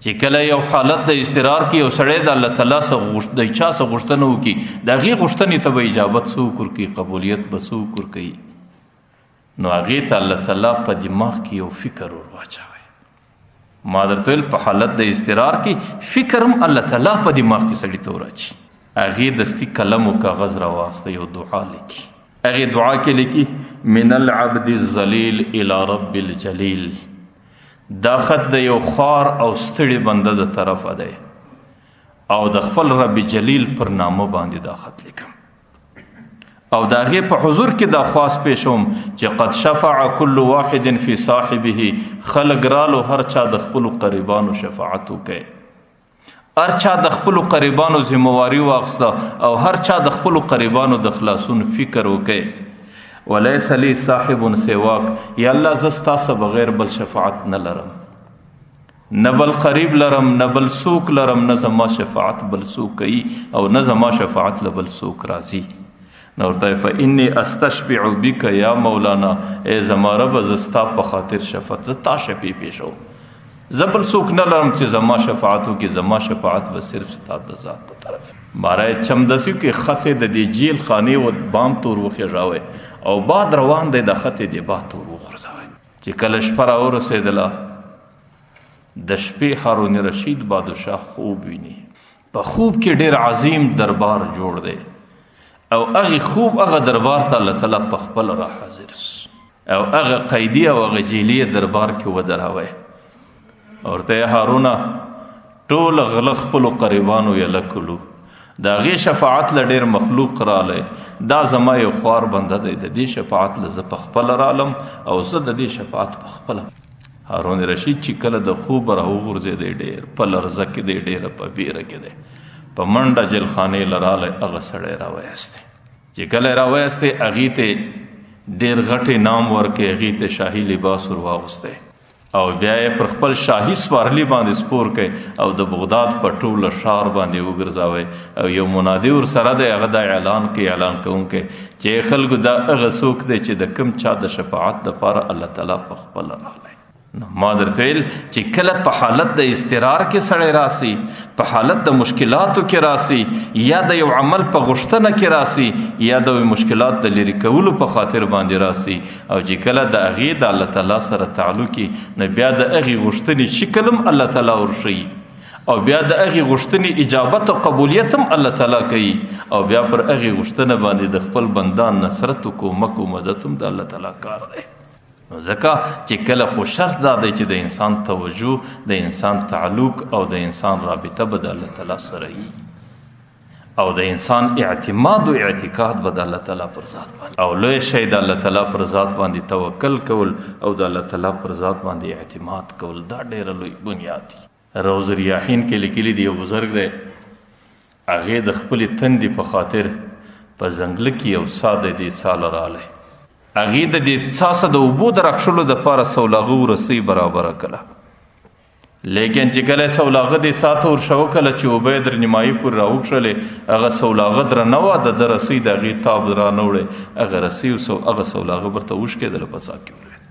چې کله یو حالت د اضطرار کې یو سړی د الله تعالی څخه د چا څه غوښتنه وکړي د هغې غوښتنې ته به اجابت څوک ورکوي قبولیت به څوک ورکوي. نو هغې ته الله تعالی په دماغ کې یو فکر ور واچوي. ما درته ویل په حالت د اضطرار کې فکر هم الله تعالی په دماغ کې سړي ته ور اچي. هغې دستي قلم و کاغذ راواسته یو دعا لیکي. هغې دعا کې لیکي من العبد الذلیل الى رب الجلیل. دا خط د یو خوار او ستړي بنده د طرفه دی او د خپل رب جلیل پر نامه باندې دا خط لیکم او د هغې په حضور کې دا خواست پیشوم چې قد شفع کل واحد فی صاحبه. خلق رالو هر چا د خپلو قریبانو شفاعت وکړي، هر چا د خپلو قریبانو ذمواري واخیسته او هر چا د خپلو قریبانو د خلاصون فکر وکړي. ولیس لی صاحب سواک، یا الله زه ستا څه بغیر بل شفاعت نه لرم، نه بل قریب لرم نه بل څوک لرم، نه زما شفاعت بل څوک کوي او نه زما شفاعت له بل څوک راځي. نو ورته فإني استشفع بک یا مولانا، ای زما رب زه ستا په خاطر شفاعت زه تا شفیع پیشو، زه بل څوک نه لرم چې زما شفاعت وکړي، زما شفاعت به صرف ستا د ذات په طرف. مارای چمدسیو کې خطې د دې جیل خانې و بام تور وخېژاوی او باد روان دی د خطې د باد تور وخورځوی. چې کله شپه راورسېدله د شپې هارون رشید بادشاه خوب ویني. په خوب کې ډېر عظیم دربار جوړ دی او هغې خوب هغه دربار ته الله تعالی په خپل را حاضر او هغه قیدي او هغه جیلي دربار کې ودراوی ورته هارونه ټول غله خپلو قریبانو یې لکلو د هغې شفاعت له ډېر مخلوق رالی دا زما یو خوار بنده دی د دې شفاعت له زه په خپله رالم او زه د دې شفاعت په خپله هارون رشید چې کله د خوب راوغورځېدی ډېر په لرزه کې دی ډېره په بیره کې دی په منډه جیلخانې له رالی هغه سړی راویستی چې کله یې راویستی هغې ته ډېر غټې نام ورکې هغې ته شاهي لباس ور واغوستی او بیا یې پر خپل شاهي سوارلي باندې سپور کړي او د بغداد په ټوله ښار باندې وګرځوئ او یو منادي ورسره دی هغه دا اعلان کوي اعلان کوونکی چې خلکو دا هغه څوک دی چې د کوم چا د شفاعت دپاره الله تعالی په خپله راغلی نو ما درته ویل چې کله په حالت د اضطرار کې سړی راسي په حالت د مشکلاتو کې راسي یا د یو عمل په غوښتنه کې راسي یا د مشکلات د لرې کولو په خاطر باندې راسي او چې کله د هغې د الله تعالی سره تعلق نو بیا د هغې غوښتنې شکل هم الله تعالی ورښیي او بیا د هغې غوښتنې اجابت او قبولیت هم الله تعالی کوي او بیا پر هغې غوښتنه باندې د خپل بندان نصرت و کومک و مدد هم د الله تعالی کار دی نو ځکه چې کله خو شرط دا دی چې د انسان توجه د انسان تعلق او د انسان رابطه به د الله تعالی سره وي او د انسان اعتماد و اعتقاد به د الله تعالی پر ذات باندې او لوی شی د الله تعالی پر ذات باندې توکل کول او د الله تعالی پر ذات باندې اعتماد کول دا ډېره لوی بنیاد دی روض ریاحین کې لیکلي دی یو بزرګ دی هغې د خپلې تندې په خاطر په ځنګله کې یو څا د دې څا له رالی هغې د دې څا څه د اوبو د راکښلو دپاره سولاغه ورسۍ برابره کړه لیکن چې کله سولاغه دې څا ته ورشوه کله چې اوبه یې در نیمایي پورې راوکښلې هغه سولاغه درنه وه د ده رسۍ د هغې تاب رانه وړی هغه رسۍ هغه سولاغه ورته وشکېدله په څا کې ولوېد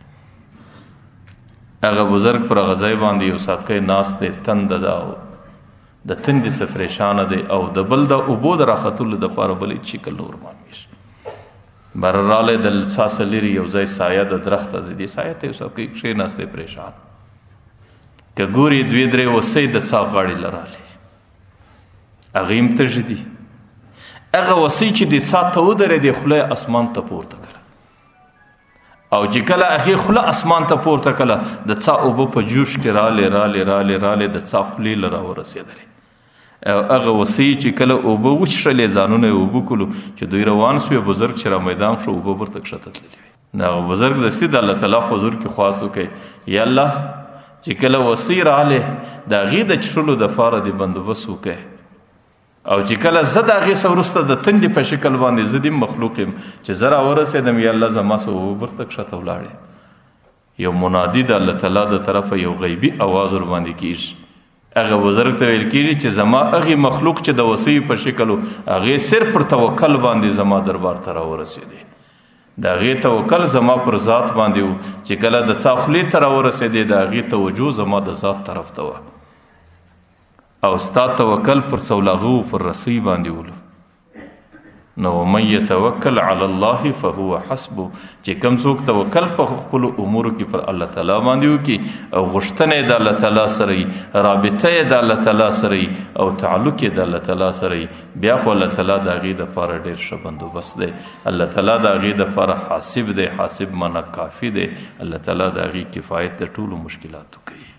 هغه بزرګ پر هغه ځای باندې یو ساتکی ناست دی تنده ده او د تندې څه پریشانه دی او د بل د اوبو د راختلو دپاره بل هېڅ شکل نه ورمعلومېږي بر رالی د څا څه لرې یو ځای سایه د درخته د دې سایه ته یو ساتکی کښېناستی پریشان که ګوري دوې درې وسۍ د څا غاړې له رالې هغې هم تږي دي هغه وسۍ چې د څا ته ودرېدې خوله یې اسمان ته پورته کړه او چې کله هغې خوله اسمان ته پورته کړه د څا اوبه په جوش کې رالې د څا خولې له راورسېدلې او هغه وسۍ چې کله اوبه وچښلې ځانونه یې اوبه کړلو چې دوی روان سو یو بزرګ چې را میدان شو اوبه ورته کښته تللې وې نو هغه بزرګ دستي د الله تعالی حضور کې خواست وکړي یا الله چې کله وسۍ راغلې د هغې د څښلو دپاره دې بندوبست وکړي او چې کله زه د هغې څه وروسته د تندې په شکل باندې زه دې مخلوق یم چې زه راورسېدم یا الله زما څه اوبه ورته کښته ولاړې یو منادي د الله تعالی د طرفه یو غیبي اواز ورباندې کېږي هغه بزرګ ته ویل کېږي چې زما هغې مخلوق چې د وسیو په شکل و هغې صرف پر توکل باندې زما دربار ته راورسېدې د هغې توکل زما پر ذات باندې و چې کله د څا خولې ته راورسېدې د هغې توجه زما د ذات طرف ته وه او ستا توکل پر سولاغه و پر رسۍ باندې ولو نو من یتوکل علی الله فهو حسبه چې کوم څوک توکل په خپلو امورو کې پر الله تعالی باندې وکړي او غوښتنه یې د الله تعالی سره وي رابطه یې د الله تعالی سره وي او تعلق یې د الله تعالی سره وي بیا خو الله تعالی د هغې دپاره ډېر ښه بندوبست دی الله تعالی د هغې دپاره حاسب دی حاسب معنا کافي دی الله تعالی د هغې کفایت د ټولو مشکلاتو کوي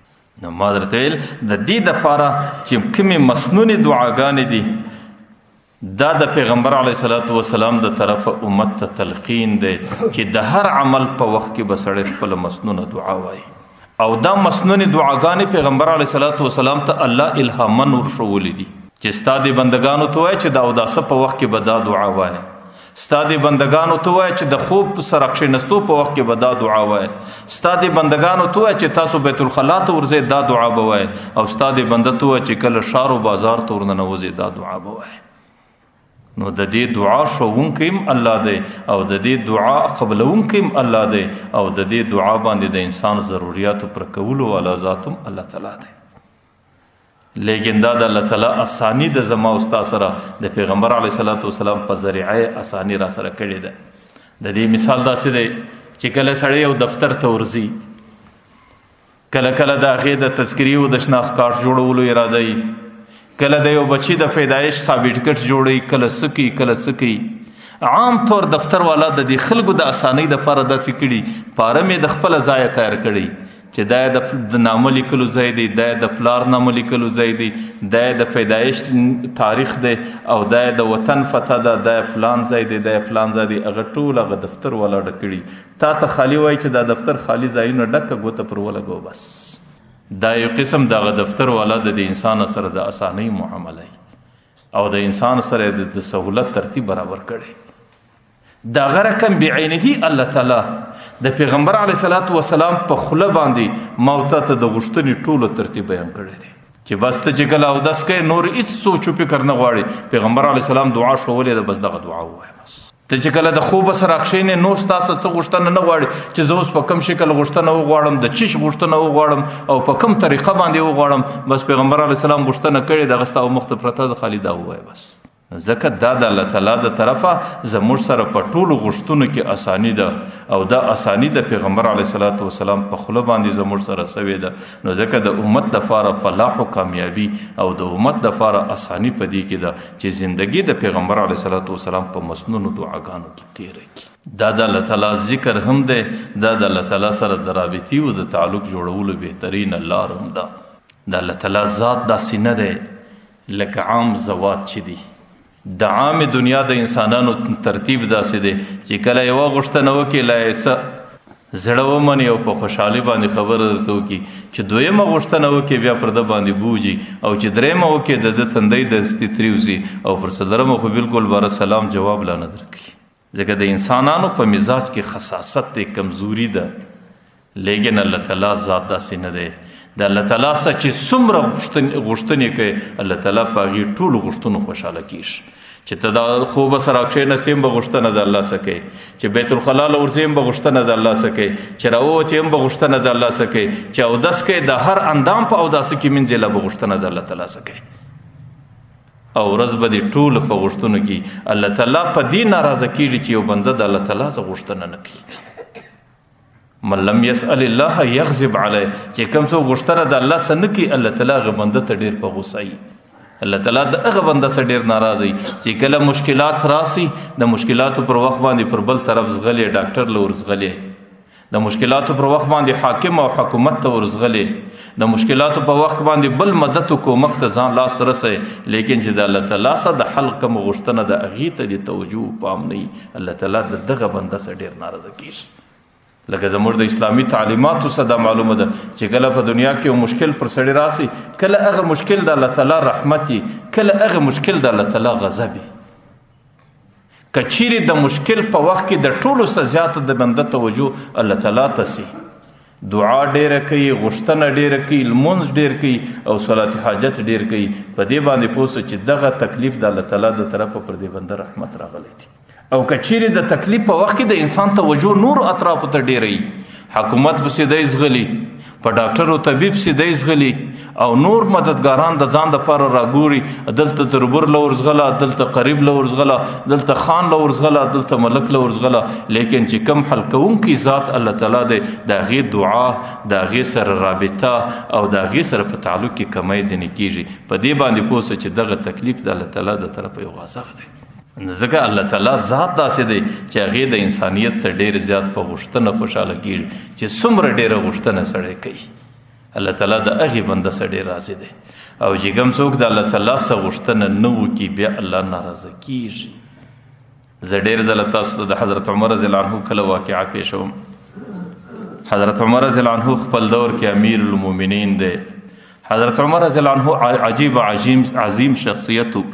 نو ما درته ویل د دې دپاره چې کومې مسنونې دعاګانې دي دا د پیغمبر علیه صلات وسلام د طرفه امت ته تلقین دی چې د هر عمل په وخت کې به سړی خپله مسنونه دعا وایي او دا مسنونې دعاګانې پیغمبر علیه صلات وسلام ته الله الهامن ورښولي دي چې ستا دې بندګانو ته وایه چې د اوداسه په وخت کې به دا دعا وایه ستا دې بندګانو ته وایه چې د خوب سره کښېنستو په وخت کې به دا دعا وایه ستا دې بندګانو ته وایه چې تاسو بیت الخلا ته ورځئ دا دعا به وایه او ستا دې بنده ته وایه چې کله ښار و بازار ته ورننوځئ دا دعا به وایه نو د دې دعا ښوونکی هم الله دی او د دې دعا قبلونکی هم الله دی او د دې دعا باندې د انسان ضروریاتو پر کولو والا ذات هم الله تعالی دی لیکن دا د الله تعالی اسانی د زما او ستا سره د پیغمبر علیه صلات وسلام په ذریعه اسانی را سره کړې ده د دې مثال داسې دی چې کله سړی یو دفتر ته ورځي کله کله د هغې د تذکرې او د شناخت کارت جوړولو اراده وي کله د یو بچی د پیدایش سابټیکټ جوړوي کله څه کوي کله څه کوي عام طور دفتر والا د دې خلکو د اسانۍ دپاره داسې کړي پاره مې د خپله ځایه تیار کړی چې دا د نامه لیکلو ځای دی، دا د پلار نامه لیکلو ځای دی، دا د پیدایش تاریخ دی، او دا د وطن فتح ده، دا فلان ځای دی، دا فلان ځای دی. هغه ټول هغه دفتر والا ډک کړي. تا ته خالی وایي چې دا دفتر خالی ځایونه ډکه ګوته پر ولګو بس. دا یو قسم دغه دفتر والا د انسان سره د اسانۍ معامله او د انسان سره د سهولت ترتیب برابر کړي. دغه رقم بعینه الله تعالی د پیغمبر علیه الصلاۃ والسلام په خوله باندې موت ته د غوښتنې ټولو ترتیب بیان کړی دی چې بس ته چې کله اودس کوې نور هېڅ سوچ و فکر نه غواړي. پیغمبر علیه السلام دعا ښوولې ده، بس دغه دعا ووایه. بس ته چې کله د خوبه سره کښېنې نور ستاسو څه غوښتنه نه غواړي چې زه اوس په کوم شکل غوښتنه وغواړم، د چیش غوښتنه وغواړم او په کوم طریقه باندې وغواړم. بس پیغمبر علیه السلام غوښتنه کړې دغه ستا مخ ته پرته ده، خالي دا ووایه بس. ځکه دا د الله تعالی د طرفه زموږ سره په ټولو غوښتنو کې اساني ده، او دا اساني د پیغمبر علیه الصلاۃ والسلام په خوله باندې زموږ سره سوې ده. نو ځکه د امت دپاره فلاح او کامیابي او د امت دپاره اساني په دې کې ده چې زندگی د پیغمبر علیه الصلاۃ والسلام په مسنونو دعاګانو کې تېره کړي. دا د الله تعالی ذکر هم دی، دا د الله تعالی سره د رابطې او د تعلق جوړولو بهترین لار هم ده. د الله تعالی ذات داسې نه دی لکه عام زوات چې دي. د عام دنیا د انسانانو ترتیب داسې دی چې کله یوه غوښتنه وکړي لا یې څه زړه ومني او په خوشحالي باندې خبره درته وکړي، چې دویمه غوښتنه وکړي بیا پر ده باندې بوجي، او چې درېیمه وکړي د ده تندی دستي تریوځي، او پر څلرمه خو بالکل بره سلام جواب لا نه درکوي. ځکه د انسانانو په مزاج کې خصاصت دی، کمزوري ده. لیکن الله تعالی ذات داسې نه دی. د الله تعالی څخه چې څومره غوښتنې کوي الله تعالی په هغې ټولو غوښتنو خوشحاله کېږي. چې ته دا خوبه سره کښېنستې هم به غوښتنه د الله څخه کوې، چې بیت الخلا له ورځې هم به غوښتنه د الله څخه کوې، چې راووتې هم به غوښتنه د الله څخه کوې، چې اودس کوې د هر اندام په اوداسه کې مینځې لا به غوښتنه د الله تعالی څخه کوې. او ورځ به دې ټوله په غوښتنو کې الله تعالی په دې ناراضه کېږي چې یو بنده د الله تعالی څخه غوښتنه نه کوي. من لم يسأل الله يغضب عليه، چې کوم څوک غوښتنه د الله څخه نه کوي الله تعالی هغه بنده ته ډېر په غوسه وي. الله تعالی د هغه بنده څخه ډېر ناراضه وي چې کله مشکلات راسي د مشکلاتو پر وخت باندې پر بل طرف زغلی، ډاکټر له ورزغلی، د مشکلاتو پر وخت باندې حاکم او حکومت ته ورزغلی، د مشکلاتو په وخت باندې بل مدد او کومک ته ځان لاس رسوي. لیکن چې د الله تعالی څخه د حل کوم غوښتنه د هغې ته د توجه پام نه وي، الله تعالی د دغه بنده څخه ډېر ناراضه کېږي. لکه زموږ د اسلامي تعلیماتو څخه دا معلومه ده چې کله په دنیا کې یو مشکل پر سړی راسي، کله هغه مشکل د الله تعالی رحمت وي، کله هغه مشکل د الله تعالی غضب وي. که چیرې د مشکل په وخت کې د ټولو څه زیاته د بنده توجه الله تعالی ته سي، دعا ډېره کوي، غوښتنه ډېره کوي، لمونځ ډېر کوي او صلات حاجت ډېر کوي، په دې باندې پوه سه چې دغه تکلیف د الله تعالی د طرفه پر دې بنده رحمت راغلی دی. او که چیرې د تکلیف په وخت کې د انسان توجه نور اطرافو ته ډېره وي، حکومت پسې دی زغلي، په ډاکټر او طبیب پسې دی زغلي، او نور مددګاران د ځان دپاره راګوري، دلته تربور له ورزغله، دلته قریب له ورزغله، دلته خان له ورزغله، دلته ملک له ورزغله. لیکن چې کم حل کوونکی ذات الله تعالی دی د هغې دعا د هغې سره رابطه او د هغې سره په تعلق کې کمی ځینې کېږي. په دې باندې پوه سه چې دغه تکلیف د الله تعالی د طرفه یو غضب دی. ځکه الله تعالی ذات داسې دی چې هغې د انسانیت څخه ډېر زیات په غوښتنه خوشحاله کېږي چې څومره ډېره غوښتنه سړی کوي الله تعالی د هغې بنده څخه ډېر راضي دی. او چې کوم څوک د الله تعالی څخه غوښتنه نه وکړي بیا الله ناراضه کېږي. زه ډېر ځله تاسو ته د حضرت عمر رضی الله عنه کله واقعه پېښوم. حضرت عمر رضی الله عنه خپل دور کې امیر المؤمنین دی. حضرت عمر رضی الله عنه عجیب عظیم شخصیت و.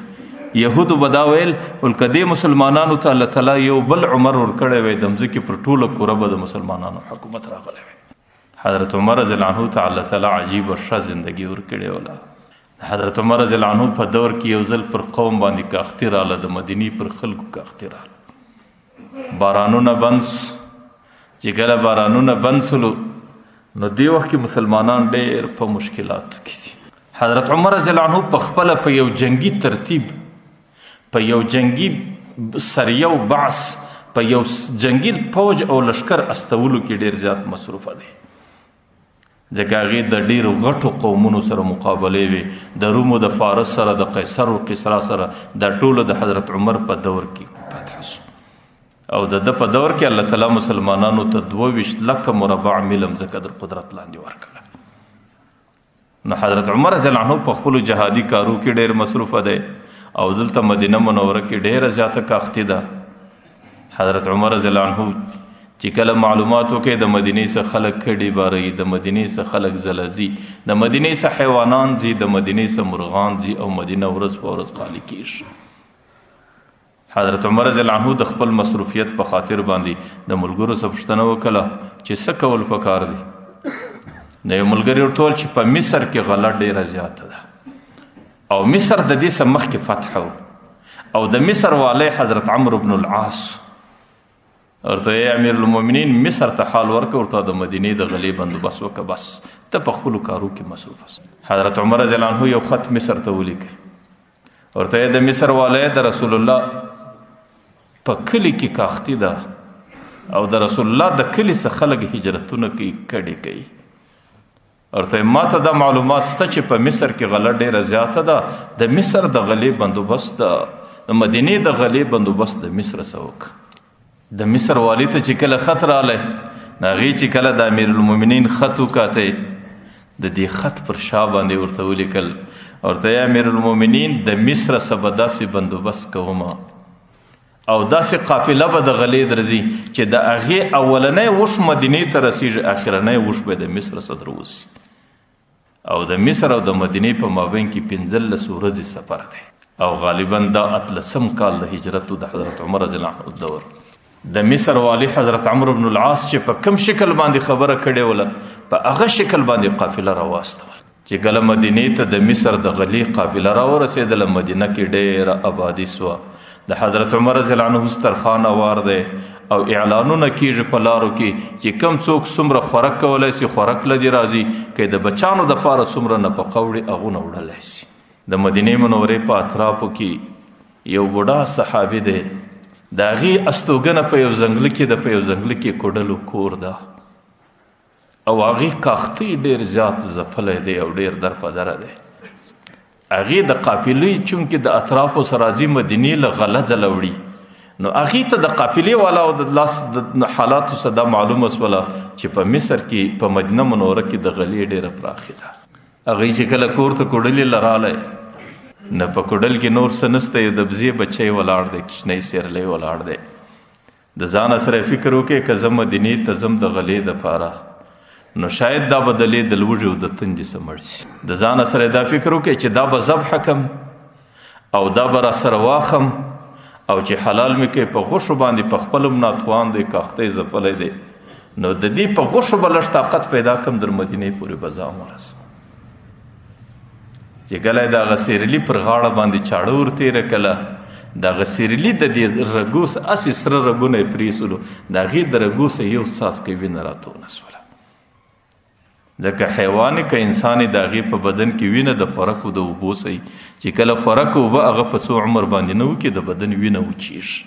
یهودو به دا ویل ولکدې مسلمانانو ته الله تعالی یو بل عمر ورکړی وی د مځکې پر ټوله کوره به د مسلمانانو حکومت راغلی وی. حضرت عمر رضی الله عنه ته الله تعالی عجیب ښه زندگی ورکړې وله. حضرت عمر رضی الله عنه په دور کې یو ځل پر قوم باندې کاختي راغله، د مدینې پر خلکو کاختي راغله، بارانونه بند، چې کله بارانونه بند سلو نو دې وخت کې مسلمانان ډېر په مشکلاتو کې دي. حضرت عمر رضی الله عنه په خپله په یو جنگي ترتیب، په یو جنگي سریه و بعث، په یو جنگي فوج او لشکر استولو کې ډېر زیات مصروفه دی. ځکه هغې د ډېرو غټو قومونو سره مقابلې وې، د رومو د فارس سره، د قیصر و کسرا سره، دا ټوله د حضرت عمر په دور کې فتح سو. او د ده په دور کې الله تعالی مسلمانانو ته 22 لکه مربع میل مځکه در قدرت لاندې ورکړه. نو حضرت عمر رضی الله عنه په خپلو جهادي کارو کې ډېر مصروفه دی او دلته مدینه منوره کې ډېره زیاته کاختي ده. حضرت عمر رضی الله عنه چې کله معلوماتو کې د مدینې څخه خلک کډې باري، د مدینې څخه خلک زلزي، د مدینې څخه حیوانان ځي، د مدینې څخه مرغان ځي او مدینه ورځ په ورځ خالی کېږي. حضرت عمر رضی الله عنه د خپل مصروفیت په خاطر باندې د ملګرو څخه پوښتنه وکړه چې څه کول پکار دي. نو یو ملګري ورته وویل چې په مصر کې غله ډېره زیاته ده او مصر د دې څخه مخکې فتح و او د مصر والی حضرت عمرو بن العاص ورته ای امیر المؤمنین مصر ته حال ورکړه، ورته د مدینې د غلې بندوبست وکړه، بس ته په خپلو کارو کې مصروف یې. حضرت عمر رضی الله عنه یو خط مصر ته ولیکه، ورته د مصر والی د رسول الله په کلي کې کاختي ده او د رسول الله د کلي څخه خلک هجرتونه کوي، کډې کوي. ورته ما ته دا معلومات شته چې په مصر کې غله ډېره زیاته ده، د مصر د غلې بندوبست د مدینې د غلې بندوبست د مصر څخه وکړه. د مصر والی ته چې کله خط راغلی، هغې چې کله د امیر المؤمنین خط وکاتی، د دې خط پر شا باندې ورته ولیکل، ورته ای امیر المؤمنین د مصر څخه به داسې بندوبست کومه او داسې قافله به د غلې درځي چې د هغې اولنی وش مدینې ته رسیږي، اخرنی وش به د مصر څخه دروځي. او د مصر او د مدینې په مابین کې 15 ورځې سفر دی او غالبا دا 13 کال د هجرت د حضرت عمر رضی الله عنه دور. د مصر والی حضرت عمرو بن العاص چې په کم شکل باندې خبره کړې وله، په هغه شکل باندې قافله راواستول چې کله مدینې ته د مصر د غلې قافله راورسېدله، مدینه کې ډېره آبادي سوه. د حضرت عمر رضی الله عنه سترخوان اوار دی او اعلانونه کېږي په لارو کې چې کم څوک څومره خوراک کولی شي خوراک لدې راځي، که د بچانو دپاره څومره نفقه وړي هغونه وړلی شي. د مدینې منورې په اطرافو کې یو بوډا صحابي دی، د هغې استوګنه په یو ځنګله کې ده، په یو ځنګله کې کوډلو کور ده او هغې کاختۍ ډېر زیات ځپلی دی او ډېر درپدره دی. هغې د قافلې چونکې د اطرافو سره راځي مدینې له غله ځله وړي، نو هغې ته د قافلې والاو د لاس د حالاتو څخه دا معلومه شوله چې په مصر کې په مدینه منوره کې د غلې ډېره پراخې ده. هغې چې کله کور ته کوډلې له رالی، نه په کوډل کې نور څه نسته، یو د بزې بچی ولاړ دی، کوچنی سیرلی ولاړ دی. د ځانه سره فکر وکړې که زه مدینې ته ځم د غلې دپاره، نو شاید دا به د لې د لوږې او د تندې څه مړ شي. د ځانه سره دا فکر وکړې چې دا به ذبح کړم او دا به را سره واخم او چې حلال مې کوي په غوښو باندې په خپل هم ناتوان دی، کاختی ځپلی دی، نو د دې په غوښو به لږ طاقت پیدا کړم، در مدینې پورې به ځان ورسم. چې کله د هغه سیرلي پر غاړه باندې چاړه ورتېره کړله، د هغه سیرلي د دې رګو هسې سره رګونه یې پرېښولو، د هغې د رګو څخه یو څاڅکی وینه راتونه شوله. ځکه حیوان که انسان د هغې په بدن کې وینه د خوراکو د اوبو څخه چې کله خوراک اوبه هغه په څو عمر باندې نه وکړي، د بدن وینه وچېږي.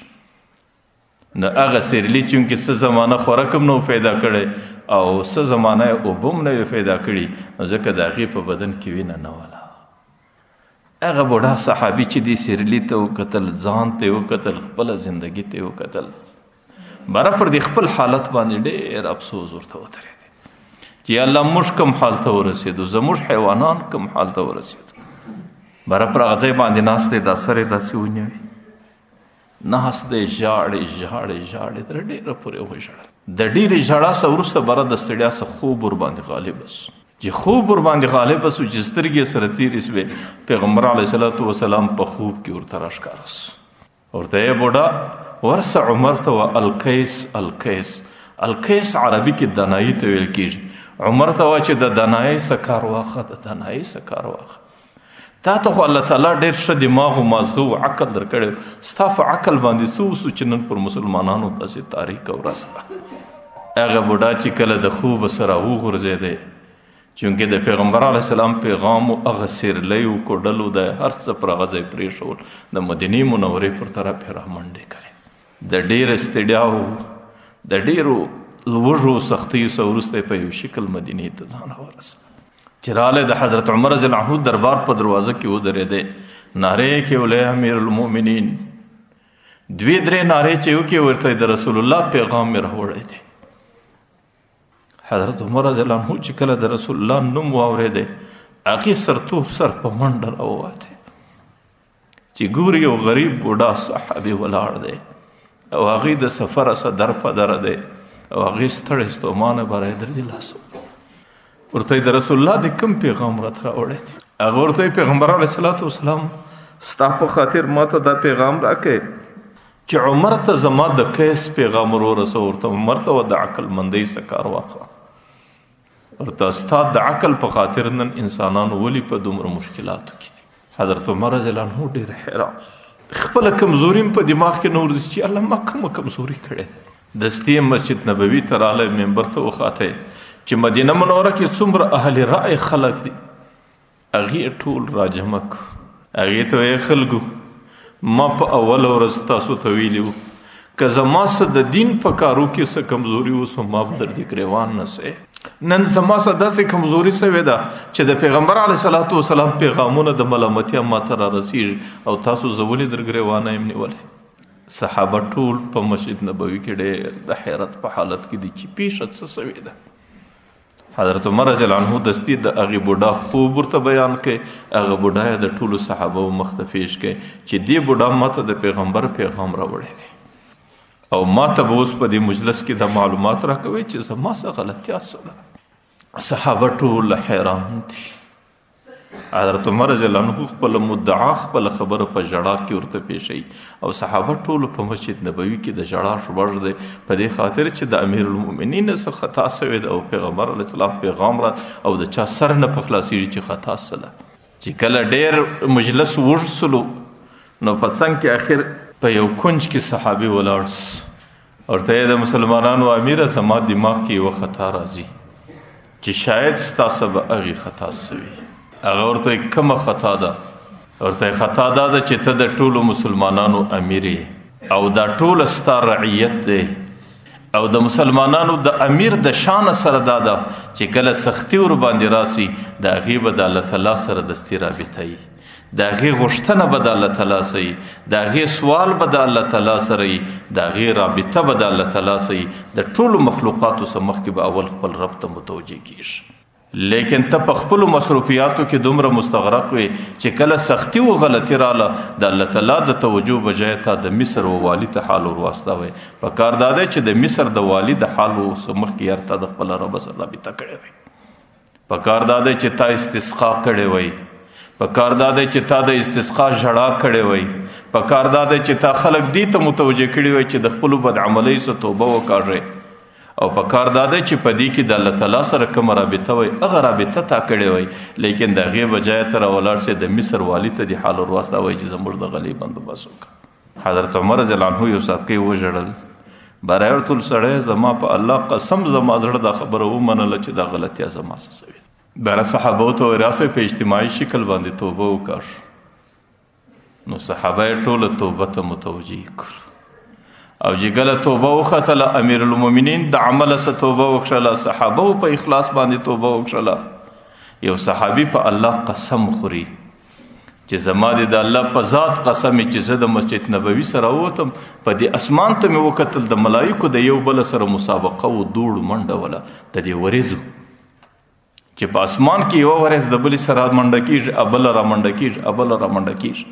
نو هغه سیرلي چونکې څه زمانه خوراک هم نه و پیدا کړی او څه زمانه یې اوبه هم نه وې پیدا کړي، نو ځکه د هغې په بدن کې وینه نه وله. هغه بوډا صحابي چې دې سیرلي ته وکتل، ځان ته یې وکتل، خپله زندګي ته یې وکتل، بره پر دې خپل حالت باندې ډېر افسوس ورته ودرېد چې یا الله موږ کوم حال ته ورسېدو، زموږ حیوانان کوم حال ته ورسېدو. بره پر هغه ځای باندې ناست دی، دا سر یې داسې ونیوي، ناست دی، ژاړې ژاړې ژاړې، تر ډېره پورې وژړل. د ډېرې ژړا څخه وروسته بره د ستړیا څخه خوب ورباندې غالب شو. چې خوب ورباندې غالب شو چې سترګې سره تېرې شوې، پیغمبر علیه صلات وسلام په خوب کې ورته راښکاره شو. ورته یې بوډا ورسه عمر ته وه الکیس الکیس. الکیس عربي کې دنایي ته ویل کېږي. عمر ته وه چې د دنایۍ څه کار واخه، د دنایۍ څه کار واخه. تا ته خو الله تعالی ډېر ښه دماغ و مازغه و عقل در کړی، ستا په عقل باندې څه وسو چې نن پر مسلمانانو داسې تاریک او ورځ ده. هغه بوډا چې کله د خوبه سره وغورځېدی، چونکې د پیغمبر علیه السلام پیغام و هغه سیرلی و کوډلو د هر څه پر هغه ځای پرېښول، د مدینې منورې پر طرف یې رامنډې کړې. د ډېره ستړیاو، د ډېرو لوږو سختیو څخه وروسته په یو شکل مدینې ته ځان ورسوه. چې راغلی د حضرت عمر رضی الله عنه دربار په دروازه کې ودرېدی، نارې یې کړې، امیر المؤمنین 2-3 نارې چې وکړي ورته د رسول الله پیغام مې راوړی دی. حضرت عمر رضی الله عنه چې کله د رسول الله نوم واورېدی هغې سرتور سر په منډه راووتی چې ګوري یو غریب بوډا صحابي ولاړ دی او هغې د سفره څه در په دره دی او هغې ستړی ستومانه بری درې لاسو ورته د رسول الله د کوم پیغام راته راوړی دی. هغه ورته پیغمبر علیه الصلاة والسلام ستا په خاطر ما ته دا پیغام راکړی چې عمر ته زما د قیس پیغام ورورسه ورته عمر ته و د عقل مندۍ څه کار واخله ورته ستا د عقل په خاطر نن انسانانو ولې په دومره مشکلاتو کې دي. حضرت عمر رضی الله عنه ډېر حیران خپله کمزوري په دماغ کې نه ورځي چې الله ما کومه کمزوري کړې ده. دستي مسجد نبوي ته رالی منبر ته وخاتی چې مدینه منوره کې څومره اهل رأی خلک دي هغې ټول راجمع کړو. هغې ته ویې خلکو ما په اوله ورځ تاسو ته ویلي وو که زما څه د دین په کارو کې څه کمزوري اوس ما به در دې ګریوان نه سئ. نن زما څه داسې کمزوري سوې ده چې د پیغمبر علیه صلات وسلام پیغامونه د ملامتیا ما ته رارسیږي او تاسو زه ولې در ګریوانه یم نیولی. صحابه ټول په مسجد نبوي کې ډېر د حیرت په حالت کې دي چې پیښه څه سوې ده. حضرت عمر رضی الله عنه دستي د هغې بوډا خوب ورته بیان کړي. هغه بوډا یې د ټولو صحابو مخ ته پیش کړي چې دې بوډا ما ته د پیغمبر پیغام راوړی دی او ما ته به اوس په دې مجلس کې د معلومات راکوي چې زما څه غلطیا څه ده. صحابه ټول حیران دي. حضرت عمر رضی الله عنه خپله مدعا خپله خبره په ژړا کې ورته پیښوي او صحابه ټولو په مسجد نبوي کې د ژړا شوبړ دی په دې خاطر چې د امیر المؤمنین څه خطا سوې ده او پیغمبر علیه السلام پیغام رات او د چا سر نه په خلاصېږي چې خطا څه ده. چې کله ډېر مجلس اوږد سلو نو په څنګ کې اخر په یو کنج کې صحابي ولاړ ورته یې د مسلمانانو امیره زما دماغ کې یوه خطا راځي چې شاید ستاسو به هغې خطا سوي. هغه ورته کومه خطا ده؟ ورته خطا دا ده چې ته د ټولو مسلمانانو امیر یې او دا ټول ستا رعیت دی او د مسلمانانو د امیر د شان سره دا ده چې کله سختي ور باندې راسي د هغې به د الله تعالی سره دستي رابطه وي د هغې غوښتنه به د الله تعالی سره وي د هغې سوال به د الله تعالی سره وي د هغې رابطه به د الله تعالی سره وي د ټولو مخلوقاتو څخه مخکې به اول خپل رب ته متوجه کیږي. لیکن ته په خپلو مصروفیاتو کې دومره مستغرق وي چې کله سختي و غلطي راله د الله تعالی د توجه بجای ته د مصر و والي ته حال ور واستوي. په کار دا دی چې د مصر د والي د حال مخکې یار ته د خپل رب سره رابطه کړې وي. په کار دا دی چې تا استسقا کړې وی. په کار دا دی چې تا د استسقا ژړا کړې وی. په کار دا دی چې تا خلک دې ته متوجه کړي وی چې د خپلو بدعملۍ څخه توبه وکاږئ او په کار دا دی چې په دې کې د الله تعالی سره کومه رابطه وی هغه رابطه تا کړې وی. لیکن د هغې بجای ته راولاړ شي د مصر والي ته دې حال ور واستوئ چې زموږ د غلې بندوبست وکړه. حضرت عمر رضی الله عنه یو ساعت کې وژړل. برای ورته سړی زما په الله قسم زما زړه دا خبره ومنله چې دا غلطیا زما څه سوې. بره صحابو ته راسئ په اجتماعي شکل باندې توبه وکړ. نو صحابه یې ټوله توبه ته متوجه کړو او چې کله توبه وختله امیر المؤمنین د عمله څه توبه وکړله صحابه په اخلاص باندې توبه وکړله. یو صحابي په الله قسم خوري چې زما د الله په ذات قسم چې زه د مسجد نبوي سره ووتم په دې اسمان ته مې وکتل د ملایکو د یو بل سره مسابقه و دوړ منډه وله د دې وریځو چې په اسمان کې یوه ورځ د بلې سره منډه کېږي بله را منډه کېږي بله را منډه کېږي.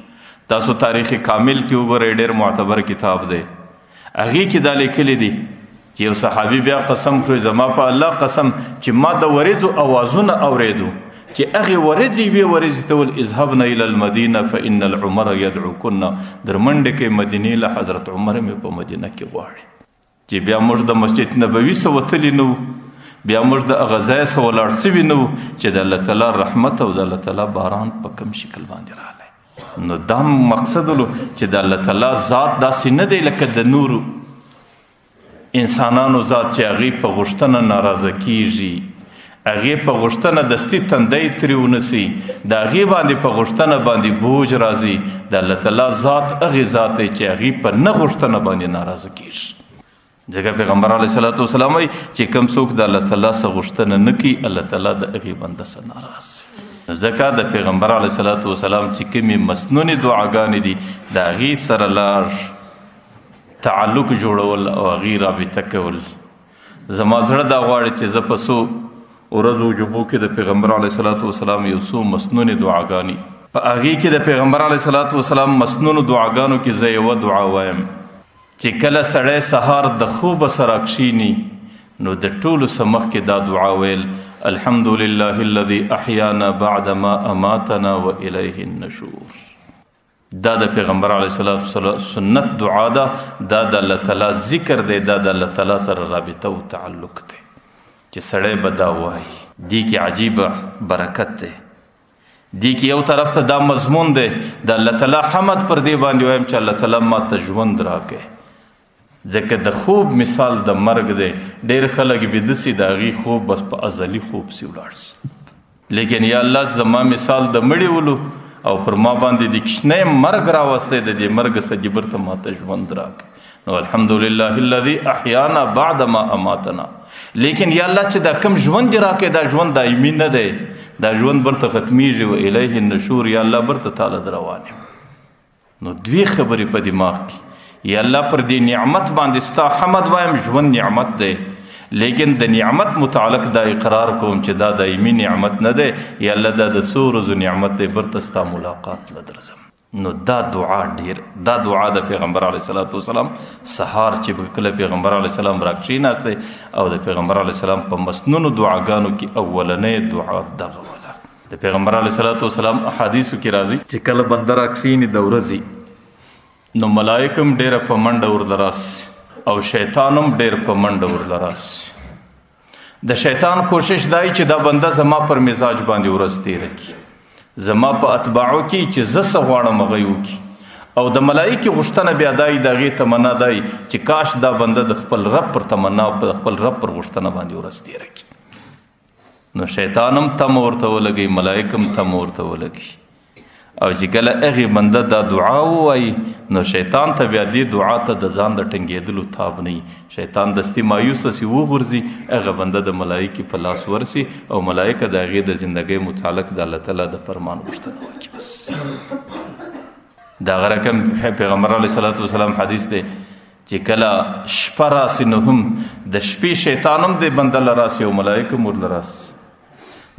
تاسو تاریخ کامل کې وګورئ ډېر معتبر کتاب دی هغې کې دا لیکلی دي چې یو صحابي بیا قسم کړی زما په الله قسم چې ما د وریځو اوازونه اورېدو چې هغې ورځې یوې ورځې ته ول اذهبن الى المدینه فان العمر یدعوکن در منډې کې مدینې له حضرت عمر مې په مدینه کې غواړي چې بیا موږ د مسجد نبوي څه وتلي نه بیا موږ د هغه ځای څه ولاړ سوي نه چې د الله تعالی رحمت او د الله تعالی باران په کوم شکل باندې راغلی. نو دا مقصد ولو چې د الله تعالی ذات داسې نه دی لکه د نورو انسانانو ذات چې هغې په غوښتنه ناراضه کیږي هغې په غوښتنه دستي تندی ترې ونسي د هغې باندې په غوښتنه باندې بوج راځي. د الله تعالی ذات هغې ذات دی چې هغې په نه غوښتنه باندې ناراضه کیږي. ځکه پیغمبر علیه صلات وسلام وایي چې کوم څوک د الله تعالی څه غوښتنه نه کوي الله تعالی د هغې بنده څه ناراض. ځکه د پیغمبر علیه صلات وسلام چې کومې مسنونې دعاګانې دي د هغې سره لاړ تعلق جوړول او هغې رابطه کول. زما زړه دا غواړي چې زه په څو ورځو جمعو کې د پیغمبر علیه صلات وسلام یو څو مسنونې دعاګانې په هغې کې د پیغمبر علیه صلات وسلام مسنونو دعاګانو کې زه یوه دعا وایم چې کله سړی سهار د خوبه سره کښېني نو د ټولو څه مخکې دا دعا ویل الحمد لله الذي احیانا بعد ما اماتنا و الیه النشور. دا د پیغمبر علیه صلات وسلام سنت دعا ده. دا د الله تعالی ذکر دی. دا د الله تعالی سره رابطه او تعلق دی چې سړی به دا وایي. دې کې عجیبه برکت دی. دې کې یو طرف ته دا مضمون دی د الله تعالی حمد پر دې باندې وایم چې الله تعالی ما ته ژوند راکړي. ځکه د خوب مثال د مرګ دی. ډېر خلک بیده سي د هغې خوب بس په ازلي خوب سي ولاړ سي. لیکن یا الله زما مثال د مړي ولو او پر ما باندې د کښنی مرګ راوستی د دې مرګ سجبر ته ما ته ژوند راکړي. نو الحمدلله الذي احیانا بعد ما اماتنا. لیکن یا الله چې دا کم ژوند دې راکړې دا ژوند دایمي نه دی. دا ژوند برته ختمیږي و الیه النشور. یا الله برته تعالی در روان یم. نو دوی خبرې په دماغ کې یا الله پر دې نعمت باندې ستا حمد وایم. ژوند نعمت دی لیکن د نعمت متعلق دا اقرار کوم چې دا دایمي نعمت نه دی. یا الله دا د څو ورځو نعمت دی برته ستا ملاقات له درځم. نو دا دعا دا دعا د پیغمبر علیه صلات وسلام سهار چې کله پیغمبر علیه السلام را کښېناستی او د پیغمبر علیه السلام په مسنونو دعاګانو کې اولنۍ دعا دغه وله. د پیغمبر علیه صلات وسلام احادیثو کې راځي چې کله بنده را کښېني د ورځې نو ملایک هم ډېره په منډه ورله راسي او شیطان هم ډېر په منډه ورله راسي. د شیطان کوشش دای چې دا بنده زما پر مزاج باندې ورځ تېره کړي. زما په اتباعو کې چې زه څه غواړم هغه یې وکړي. او د ملایکې غوښتنه بیا دای د هغې تمنا دای چې کاش دا بنده د خپل رب پر تمنا او د خپل رب پر غوښتنه باندې ورځ تېره کړي. نو شیطان هم تمه ورته ولګوي ملایک هم تمه ورته ولګوي. او چې کله هغې بنده دا دعا ووایي نو شیطان ته بیا دې دعا ته د ځان د ټینګېدلو تاب نه وي. شیطان دستي مایوسه سي وغورځي هغه بنده د ملایکې په لاس ورسي او ملایکه د هغې د زندګۍ متعلق د الله تعالی د فرمان غوښتنه وکړي. بس دغه رقم پیغمبر علیه صلات وسلام حدیث دی چې کله شپه راسي نو هم د شپې شیطان هم د بنده له راسي او ملایکه هم ورله راسي.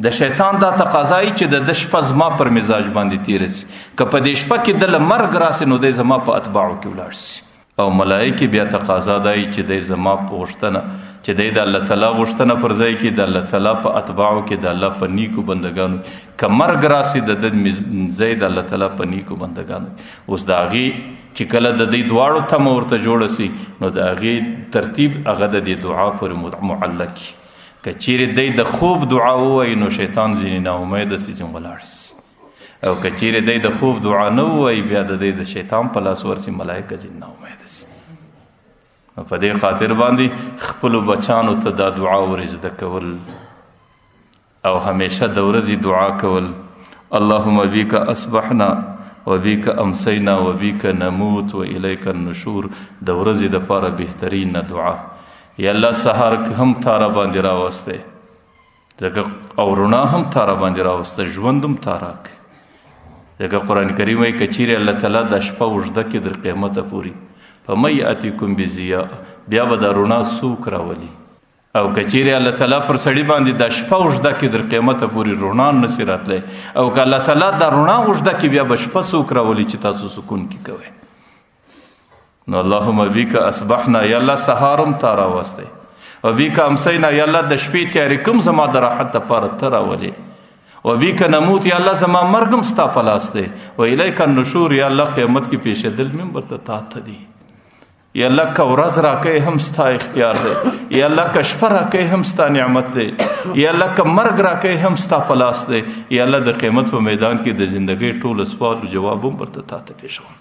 د شیطان دا تقاضایي چې د شپه زما پر مزاج باندې تېره سي. که په دې شپه کې دله مرګ راسي نو دی زما په اتباعو کې ولاړ سي. او ملایکې بیا تقاضا دای چې دی زما په غوښتنه چې دی د الله تعالی غوښتنه پر ځای کې د الله تعالی په اتباعو کې د الله په نیکو بندګانو که مرګ راسي د ځای د الله تعالی په نیکو بندګانو. اوس د هغې چې کله د دې دواړو تمه ورته جوړه سي نو د هغې ترتیب هغه د دې دعا پورې معلق وي. که چیرې دی د خوب دعا ووایي نو شیطان ځینې ناامیده سي ځین ولاړ سي. او که چیرې دی د خوب دعا نه ووایي بیا د دی د شیطان په لاس ورسي ملایکه ځین ناامیده سي. نو په دې خاطر باندې خپلو بچانو ته دا دعا ور زده کول او همیشه د ورځې دعا کول. اللهم بیک اصبحنا وبیک امسینا وبیک نموت و الیک النشور. د ورځې دپاره بهترینه دعا یا الله سهار هم تاره باندې راوستی ځکه او رڼا هم تاره باندې راوسته ژوند هم تا راکړي. ځکه قرآن کریم وایي که چیرې الله تعالی دا شپه اوږده کړي تر قیامته پورې فمن یأتیکم بضیاء بیا به دا رڼا څوک راولي. او که چیرې الله تعالی پر سړي باندې دا شپه اوږده کړي تر قیامته پورې رڼا نسي راتلی. او که الله تعالی دا رڼا اوږده کړي بیا به شپه څوک راولي چې تاسو سکون کې کوئ. نو اللهم بیک اصبحنا یا الله سهار هم تا راوستی و بیک امسینا یا الله د شپې تیارې کوم زما د راحت دپاره ته راولې و بیک نموت یا الله زما مرګ هم ستا په لاس دی و الیک النشور یا الله قیامت کې پیښېدل مې هم ورته تا ته دي. یا الله که ورځ راکوې هم ستا اختیار دی. یا الله که شپه راکوې هم ستا نعمت دی. یا الله که مرګ راکوې هم ستا په لاس دی. یا الله د قیامت په میدان کې د زندګۍ ټولو سوالو جواب هم ورته تا ته پیښوم.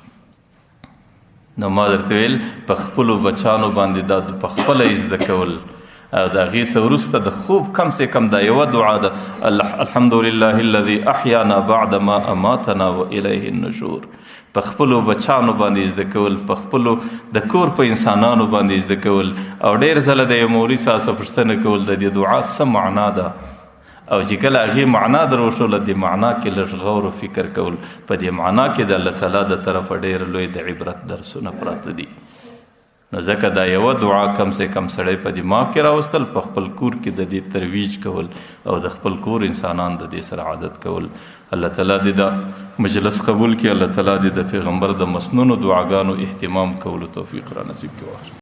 نو ما درته ویل په خپلو بچانو باندې دا په خپله یې زده کول او د هغې څه وروسته د خوب کم سے کم دا یوه دعا ده الحمدلله الذي احیانا بعد ما اماتنا و الیه النشور. په خپلو بچانو باندې زده کول په خپلو د کور په انسانانو باندې زده کول او ډېر ځله د یو مولوي صاحب څخه پوښتنه کول د دې دعا څه معنا ده او چې کله هغې معنا در وښوله دې معنا کې لږ غور و فکر کول. په دې معنا کې د الله تعالی د طرفه ډېر لوی د عبرت درسونه پراته دي. نو ځکه دا یوه دعا کم سے کم سړی په دماغ کې راوستل، په خپل کور کې د دې ترویج کول او د خپل کور انسانان د دې سره عادت کول. الله تعالی دې دا مجلس قبول کړي، الله تعالی دې د پیغمبر د مسنونو دعاګانو اهتمام کولو توفیق را نصیب کړي.